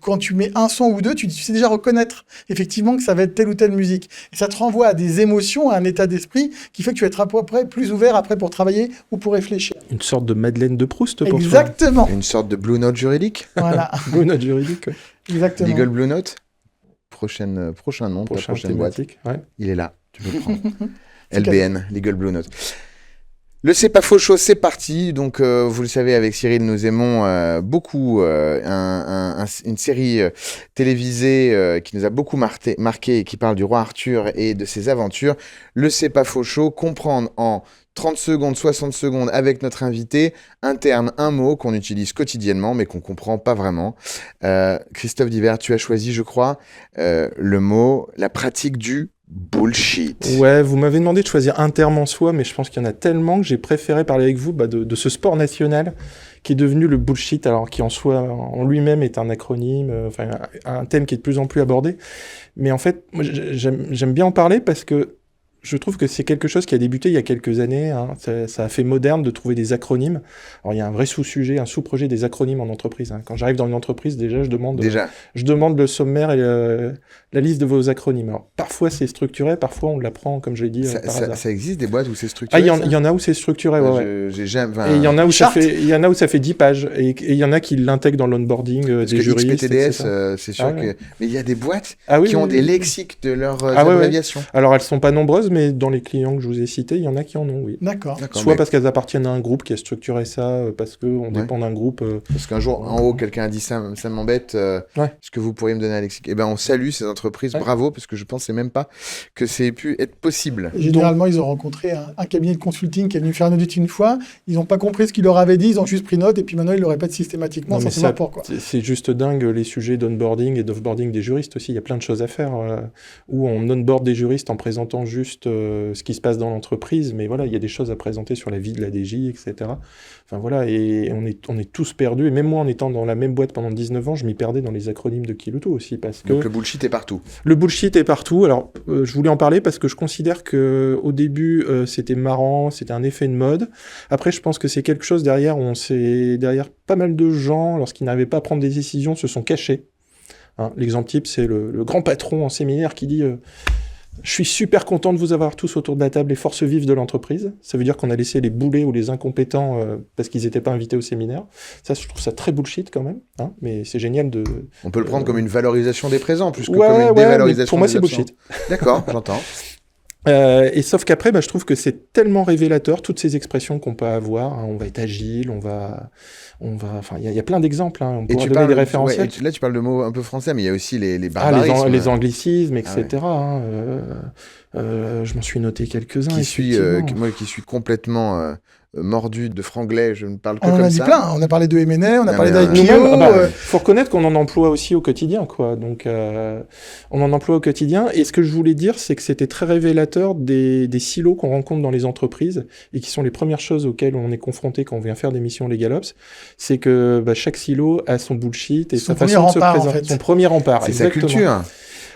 Speaker 4: quand tu mets un son ou deux, tu sais déjà reconnaître effectivement que ça va être telle ou telle musique. Et ça te renvoie à des émotions, à un état d'esprit qui fait que tu vas être à peu près plus ouvert après pour travailler ou pour réfléchir.
Speaker 5: Une sorte de Madeleine de Proust pour
Speaker 4: Exactement.
Speaker 3: Une sorte de Blue Note juridique.
Speaker 4: Voilà.
Speaker 5: Blue Note juridique, ouais.
Speaker 4: Exactement.
Speaker 3: Legal Blue Note. Prochain nom, ta prochaine boîte.
Speaker 5: Ouais.
Speaker 3: Il est là, tu peux le prendre. LBN, Legal Blue Note. Le C'est pas faux show, c'est parti. Donc, vous le savez, avec Cyril, nous aimons beaucoup une série télévisée qui nous a beaucoup marqué et qui parle du roi Arthur et de ses aventures. Le C'est pas faux show, comprendre en 30 secondes, 60 secondes avec notre invité, un terme, un mot qu'on utilise quotidiennement mais qu'on comprend pas vraiment. Christophe Divert, tu as choisi, je crois, le mot, la pratique du bullshit.
Speaker 5: Ouais, vous m'avez demandé de choisir un terme en soi, mais je pense qu'il y en a tellement que j'ai préféré parler avec vous de ce sport national qui est devenu le bullshit, alors qui en soi, en lui-même est un acronyme, un thème qui est de plus en plus abordé. Mais en fait, moi, j'aime bien en parler parce que je trouve que c'est quelque chose qui a débuté il y a quelques années. Hein. Ça a fait moderne de trouver des acronymes. Alors, il y a un vrai sous-sujet, un sous-projet des acronymes en entreprise. Hein. Quand j'arrive dans une entreprise, déjà, je demande le sommaire et la liste de vos acronymes. Alors, parfois, c'est structuré, parfois, on l'apprend, comme je l'ai dit, par hasard.
Speaker 3: Ça existe des boîtes où c'est structuré?
Speaker 5: Il y en a où c'est structuré, ouais.
Speaker 3: J'ai jamais...
Speaker 5: Et il y en a où ça fait 10 pages. Et il y en a qui l'intègrent dans l'onboarding des juristes.
Speaker 3: XPTDS, c'est sûr que... Mais il y a des boîtes qui ont des lexiques de leurs abréviations.
Speaker 5: Alors, elles sont pas nombreuses, mais dans les clients que je vous ai cités, il y en a qui en ont, oui.
Speaker 4: D'accord.
Speaker 5: Soit parce qu'elles appartiennent à un groupe qui a structuré ça, parce qu'on dépend d'un groupe.
Speaker 3: Parce qu'un jour, en haut, quelqu'un a dit ça m'embête. Est-ce que vous pourriez me donner un lexique? Eh ben, on salue ces entreprises, bravo, parce que je pensais même pas que ça ait pu être possible.
Speaker 4: Généralement, ils ont rencontré un cabinet de consulting qui est venu faire un audit une fois. Ils n'ont pas compris ce qu'il leur avait dit, ils ont juste pris note, et puis maintenant, ils le répètent systématiquement sans savoir pourquoi.
Speaker 5: C'est juste dingue, les sujets d'onboarding et d'offboarding des juristes aussi. Il y a plein de choses à faire, où on onboard des juristes en présentant juste ce qui se passe dans l'entreprise, mais voilà, il y a des choses à présenter sur la vie de la DJ, etc. Enfin voilà, et on est tous perdus, et même moi, en étant dans la même boîte pendant 19 ans, je m'y perdais dans les acronymes de Kiloto aussi, parce que...
Speaker 3: Donc le bullshit est partout.
Speaker 5: Le bullshit est partout. Alors, je voulais en parler parce que je considère que au début, c'était marrant, c'était un effet de mode. Après, je pense que c'est quelque chose derrière, derrière pas mal de gens, lorsqu'ils n'arrivaient pas à prendre des décisions, se sont cachés. Hein, l'exemple type, c'est le grand patron en séminaire qui dit Je suis super content de vous avoir tous autour de la table, les forces vives de l'entreprise. Ça veut dire qu'on a laissé les boulets ou les incompétents parce qu'ils n'étaient pas invités au séminaire. Ça, je trouve ça très bullshit quand même. Hein, mais c'est génial de...
Speaker 3: On peut le prendre comme une valorisation des présents, plus que
Speaker 5: Ouais,
Speaker 3: comme une
Speaker 5: ouais,
Speaker 3: dévalorisation
Speaker 5: mais pour moi,
Speaker 3: des
Speaker 5: c'est
Speaker 3: absents.
Speaker 5: bullshit.
Speaker 3: D'accord, j'entends.
Speaker 5: Et sauf qu'après, je trouve que c'est tellement révélateur, toutes ces expressions qu'on peut avoir. Hein, on va être agile, enfin, il y a plein d'exemples. Hein, on pourra donner des référentiels.
Speaker 3: Là, tu parles de mots un peu français, mais il y a aussi les
Speaker 5: Ah,
Speaker 3: barbarismes.
Speaker 5: les anglicismes, etc.
Speaker 3: Ah ouais.
Speaker 5: Je m'en suis noté quelques-uns.
Speaker 3: Moi, qui suis complètement mordu de franglais, je ne parle que
Speaker 4: On en
Speaker 3: comme
Speaker 4: a dit
Speaker 3: ça.
Speaker 4: plein. On a parlé de M&A, on a parlé
Speaker 3: mais,
Speaker 4: d'IPO.
Speaker 5: Faut reconnaître qu'on en emploie aussi au quotidien, quoi. Donc, on en emploie au quotidien. Et ce que je voulais dire, c'est que c'était très révélateur des silos qu'on rencontre dans les entreprises et qui sont les premières choses auxquelles on est confronté quand on vient faire des missions LegalOps. C'est que chaque silo a son bullshit et
Speaker 4: Son
Speaker 5: sa façon de se
Speaker 4: rempart,
Speaker 5: présenter.
Speaker 4: en fait.
Speaker 5: Son premier rempart.
Speaker 3: C'est sa
Speaker 5: exactement.
Speaker 3: culture.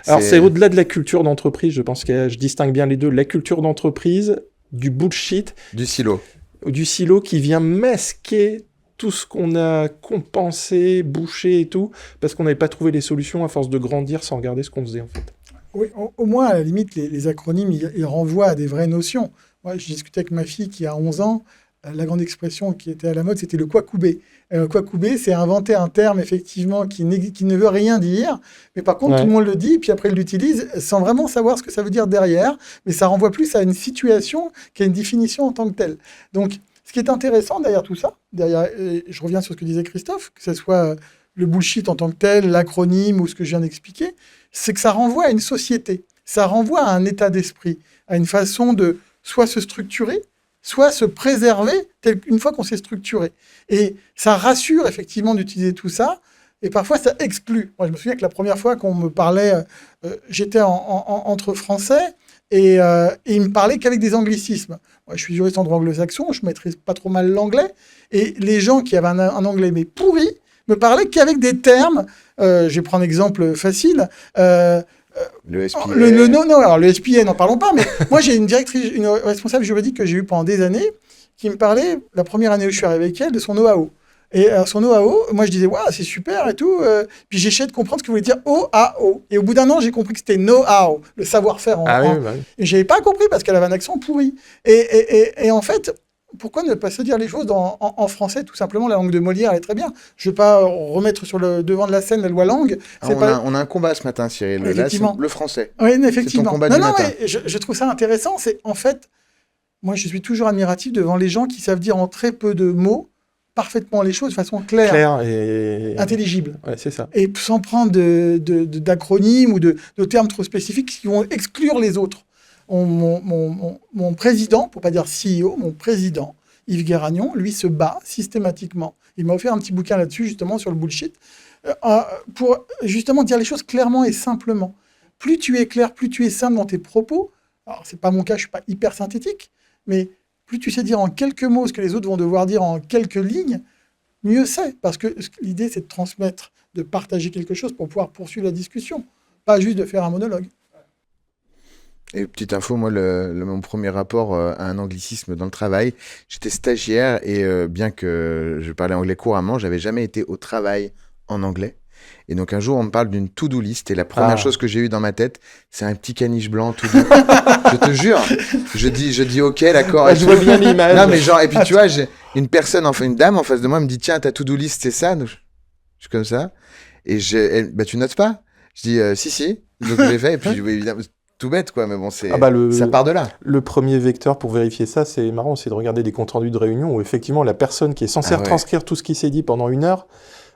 Speaker 5: Alors, c'est au-delà de la culture d'entreprise. Je pense que je distingue bien les deux. La culture d'entreprise, du bullshit,
Speaker 3: Du silo.
Speaker 5: du silo qui vient masquer tout ce qu'on a compensé, bouché et tout, parce qu'on n'avait pas trouvé les solutions à force de grandir sans regarder ce qu'on faisait, en fait.
Speaker 4: Oui, au moins, à la limite, les acronymes, ils renvoient à des vraies notions. Moi, je discutais avec ma fille qui a 11 ans. La grande expression qui était à la mode, c'était le quacoubé. Quacoubé, c'est inventer un terme, effectivement, qui ne veut rien dire. Mais par contre, tout le monde le dit, puis après, il l'utilise sans vraiment savoir ce que ça veut dire derrière. Mais ça renvoie plus à une situation qu'à une définition en tant que telle. Donc, ce qui est intéressant derrière tout ça, je reviens sur ce que disait Christophe, que ce soit le bullshit en tant que tel, l'acronyme ou ce que je viens d'expliquer, c'est que ça renvoie à une société. Ça renvoie à un état d'esprit, à une façon de soit se structurer, soit se préserver une fois qu'on s'est structuré. Et ça rassure effectivement d'utiliser tout ça, et parfois ça exclut. Moi, je me souviens que la première fois qu'on me parlait, j'étais entre Français, et ils me parlaient qu'avec des anglicismes. Moi, je suis juriste en droit anglo-saxon, je maîtrise pas trop mal l'anglais, et les gens qui avaient un anglais mais pourri me parlaient qu'avec des termes, je vais prendre un exemple facile,
Speaker 3: Le SPA.
Speaker 4: alors le SPA, n'en parlons pas, mais moi j'ai une responsable juridique que j'ai eue pendant des années qui me parlait, la première année où je suis arrivé avec elle, de son know-how. Et son know-how, moi je disais, waouh, c'est super et tout. Puis j'essayais de comprendre ce que voulait dire O-A-O. Et au bout d'un an, j'ai compris que c'était know-how, le savoir-faire en
Speaker 5: Oui.
Speaker 4: Et j'avais pas compris parce qu'elle avait un accent pourri. Et en fait, pourquoi ne pas se dire les choses en français? Tout simplement, la langue de Molière, elle est très bien. Je ne vais pas remettre sur le devant de la scène la loi langue.
Speaker 3: On a un combat ce matin, Cyril. Là, c'est le français.
Speaker 4: Oui, effectivement.
Speaker 3: C'est ton combat du matin.
Speaker 4: Mais je trouve ça intéressant. C'est en fait, moi, je suis toujours admiratif devant les gens qui savent dire en très peu de mots parfaitement les choses de façon claire
Speaker 5: et
Speaker 4: intelligible.
Speaker 5: Ouais, c'est ça.
Speaker 4: Et sans prendre d'acronymes ou de termes trop spécifiques qui vont exclure les autres. Mon président, pour pas dire CEO, mon président, Yves Guéragnon, lui se bat systématiquement. Il m'a offert un petit bouquin là-dessus, justement, sur le bullshit, pour justement dire les choses clairement et simplement. Plus tu es clair, plus tu es simple dans tes propos, alors c'est pas mon cas, je suis pas hyper synthétique, mais plus tu sais dire en quelques mots ce que les autres vont devoir dire en quelques lignes, mieux c'est. Parce que l'idée, c'est de transmettre, de partager quelque chose pour pouvoir poursuivre la discussion, pas juste de faire un monologue.
Speaker 3: Et petite info, moi, mon premier rapport à un anglicisme dans le travail, j'étais stagiaire et bien que je parlais anglais couramment, j'avais jamais été au travail en anglais. Et donc un jour, on me parle d'une to-do list et la première chose que j'ai eue dans ma tête, c'est un petit caniche blanc tout doux. Je te jure. Je dis ok, d'accord.
Speaker 5: Je vois bien l'image.
Speaker 3: Non, mais genre, et puis tu vois, j'ai une dame en face de moi me dit tiens, ta to-do list, c'est ça? Donc, je suis comme ça. Et tu notes pas? Je dis si. Donc je l'ai fait et puis évidemment. Tout bête, quoi, mais bon, ça part de là.
Speaker 5: Le premier vecteur pour vérifier ça, c'est marrant, c'est de regarder des comptes rendus de réunion où effectivement la personne qui est censée retranscrire tout ce qui s'est dit pendant 1 heure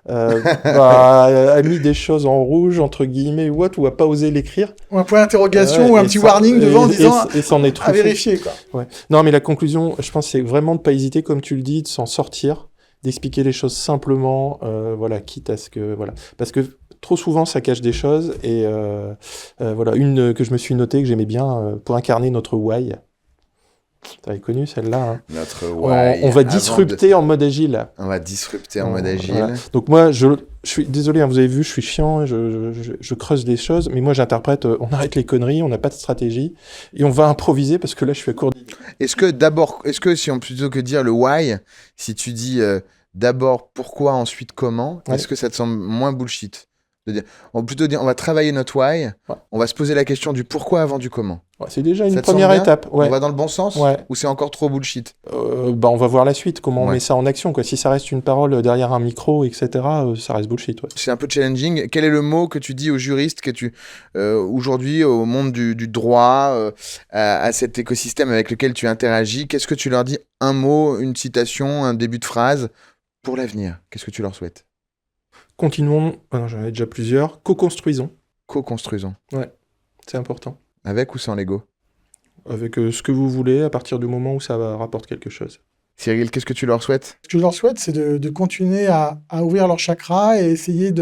Speaker 5: a mis des choses en rouge, entre guillemets, ou a pas osé l'écrire.
Speaker 4: Ou un point d'interrogation ou un petit warning devant en disant
Speaker 5: et s'en est
Speaker 4: à vérifier, quoi.
Speaker 5: Ouais. Non, mais la conclusion, je pense, c'est vraiment de ne pas hésiter, comme tu le dis, de s'en sortir, d'expliquer les choses simplement, quitte à ce que... Voilà. Parce que trop souvent, ça cache des choses. Et une que je me suis notée, que j'aimais bien, pour incarner notre why. Tu avais connu celle-là, hein.
Speaker 3: Notre why.
Speaker 5: On va disrupter en mode agile.
Speaker 3: On va disrupter en mode agile.
Speaker 5: Voilà. Donc moi, je suis désolé, hein, vous avez vu, je suis chiant, je creuse des choses, mais moi j'interprète, on arrête les conneries, on n'a pas de stratégie, et on va improviser parce que là je suis à court d'idées.
Speaker 3: Est-ce que si on plutôt que dire le why, si tu dis d'abord pourquoi, ensuite comment, est-ce que ça te semble moins bullshit? On va plutôt dire, on va travailler notre why,
Speaker 5: Ouais.
Speaker 3: on va se poser la question du pourquoi avant du comment.
Speaker 5: Ouais, c'est déjà une
Speaker 3: Ça te semble
Speaker 5: première
Speaker 3: bien
Speaker 5: étape. Ouais.
Speaker 3: On va dans le bon sens
Speaker 5: Ouais.
Speaker 3: ou c'est encore trop bullshit?
Speaker 5: On va voir la suite, comment on
Speaker 3: Ouais.
Speaker 5: met ça en action, quoi. Si ça reste une parole derrière un micro, etc., ça reste bullshit. Ouais.
Speaker 3: C'est un peu challenging. Quel est le mot que tu dis aux juristes aujourd'hui, au monde du droit, à cet écosystème avec lequel tu interagis? Qu'est-ce que tu leur dis? Un mot, une citation, un début de phrase pour l'avenir. Qu'est-ce que tu leur souhaites?
Speaker 5: Continuons, j'en ai déjà plusieurs, co-construisons,
Speaker 3: Co-construisons.
Speaker 5: c'est important.
Speaker 3: Avec ou sans Lego?
Speaker 5: Avec ce que vous voulez, à partir du moment où ça rapporte quelque chose.
Speaker 3: Cyril, qu'est-ce que tu leur souhaites?
Speaker 4: Ce que je leur souhaite, c'est de continuer à ouvrir leur chakra et essayer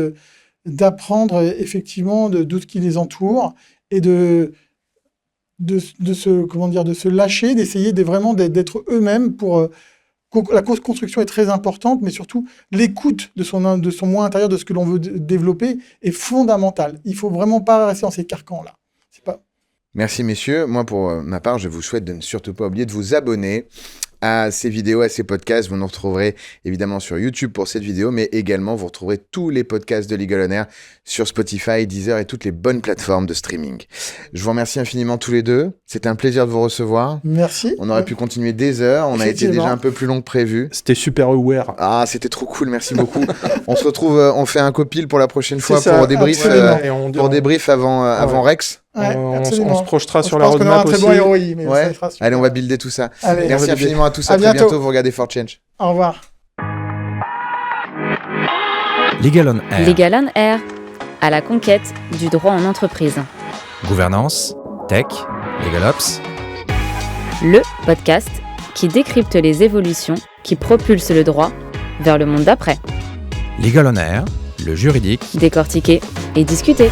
Speaker 4: d'apprendre effectivement de tout ce qui les entoure et de se lâcher, d'essayer vraiment d'être eux-mêmes pour... La construction est très importante, mais surtout l'écoute de son moi intérieur, de ce que l'on veut développer, est fondamentale. Il ne faut vraiment pas rester dans ces carcans-là.
Speaker 3: Merci messieurs. Moi, pour ma part, je vous souhaite de ne surtout pas oublier de vous abonner à ces vidéos, à ces podcasts. Vous nous retrouverez évidemment sur YouTube pour cette vidéo, mais également vous retrouverez tous les podcasts de Legal On Air sur Spotify, Deezer et toutes les bonnes plateformes de streaming. Je vous remercie infiniment tous les deux. C'était un plaisir de vous recevoir.
Speaker 4: Merci.
Speaker 3: On aurait pu continuer des heures. On a été déjà un peu plus long que prévu.
Speaker 5: C'était super aware.
Speaker 3: Ah, c'était trop cool. Merci beaucoup. On se retrouve, on fait un copil pour la prochaine fois
Speaker 5: C'est ça,
Speaker 3: pour débrief,
Speaker 5: absolument.
Speaker 3: pour débrief avant Rex.
Speaker 4: Ouais,
Speaker 5: on
Speaker 4: absolument.
Speaker 5: se projetera sur
Speaker 4: Je
Speaker 5: la
Speaker 4: pense qu'on aura un
Speaker 5: roadmap
Speaker 4: très
Speaker 5: aussi.
Speaker 4: bon ROI, mais
Speaker 3: Ouais.
Speaker 4: ça sera super.
Speaker 3: Allez, on va builder tout ça.
Speaker 4: Allez,
Speaker 3: Merci infiniment à tous. À
Speaker 4: À
Speaker 3: très
Speaker 4: bientôt.
Speaker 3: bientôt. Vous regardez For Change.
Speaker 4: Au revoir.
Speaker 1: Legal on Air.
Speaker 2: Legal on Air, à la conquête du droit en entreprise.
Speaker 1: Gouvernance, tech, LegalOps,
Speaker 2: Le podcast qui décrypte les évolutions qui propulsent le droit vers le monde d'après.
Speaker 1: Legal on Air, le juridique.
Speaker 2: Décortiquer et discuter.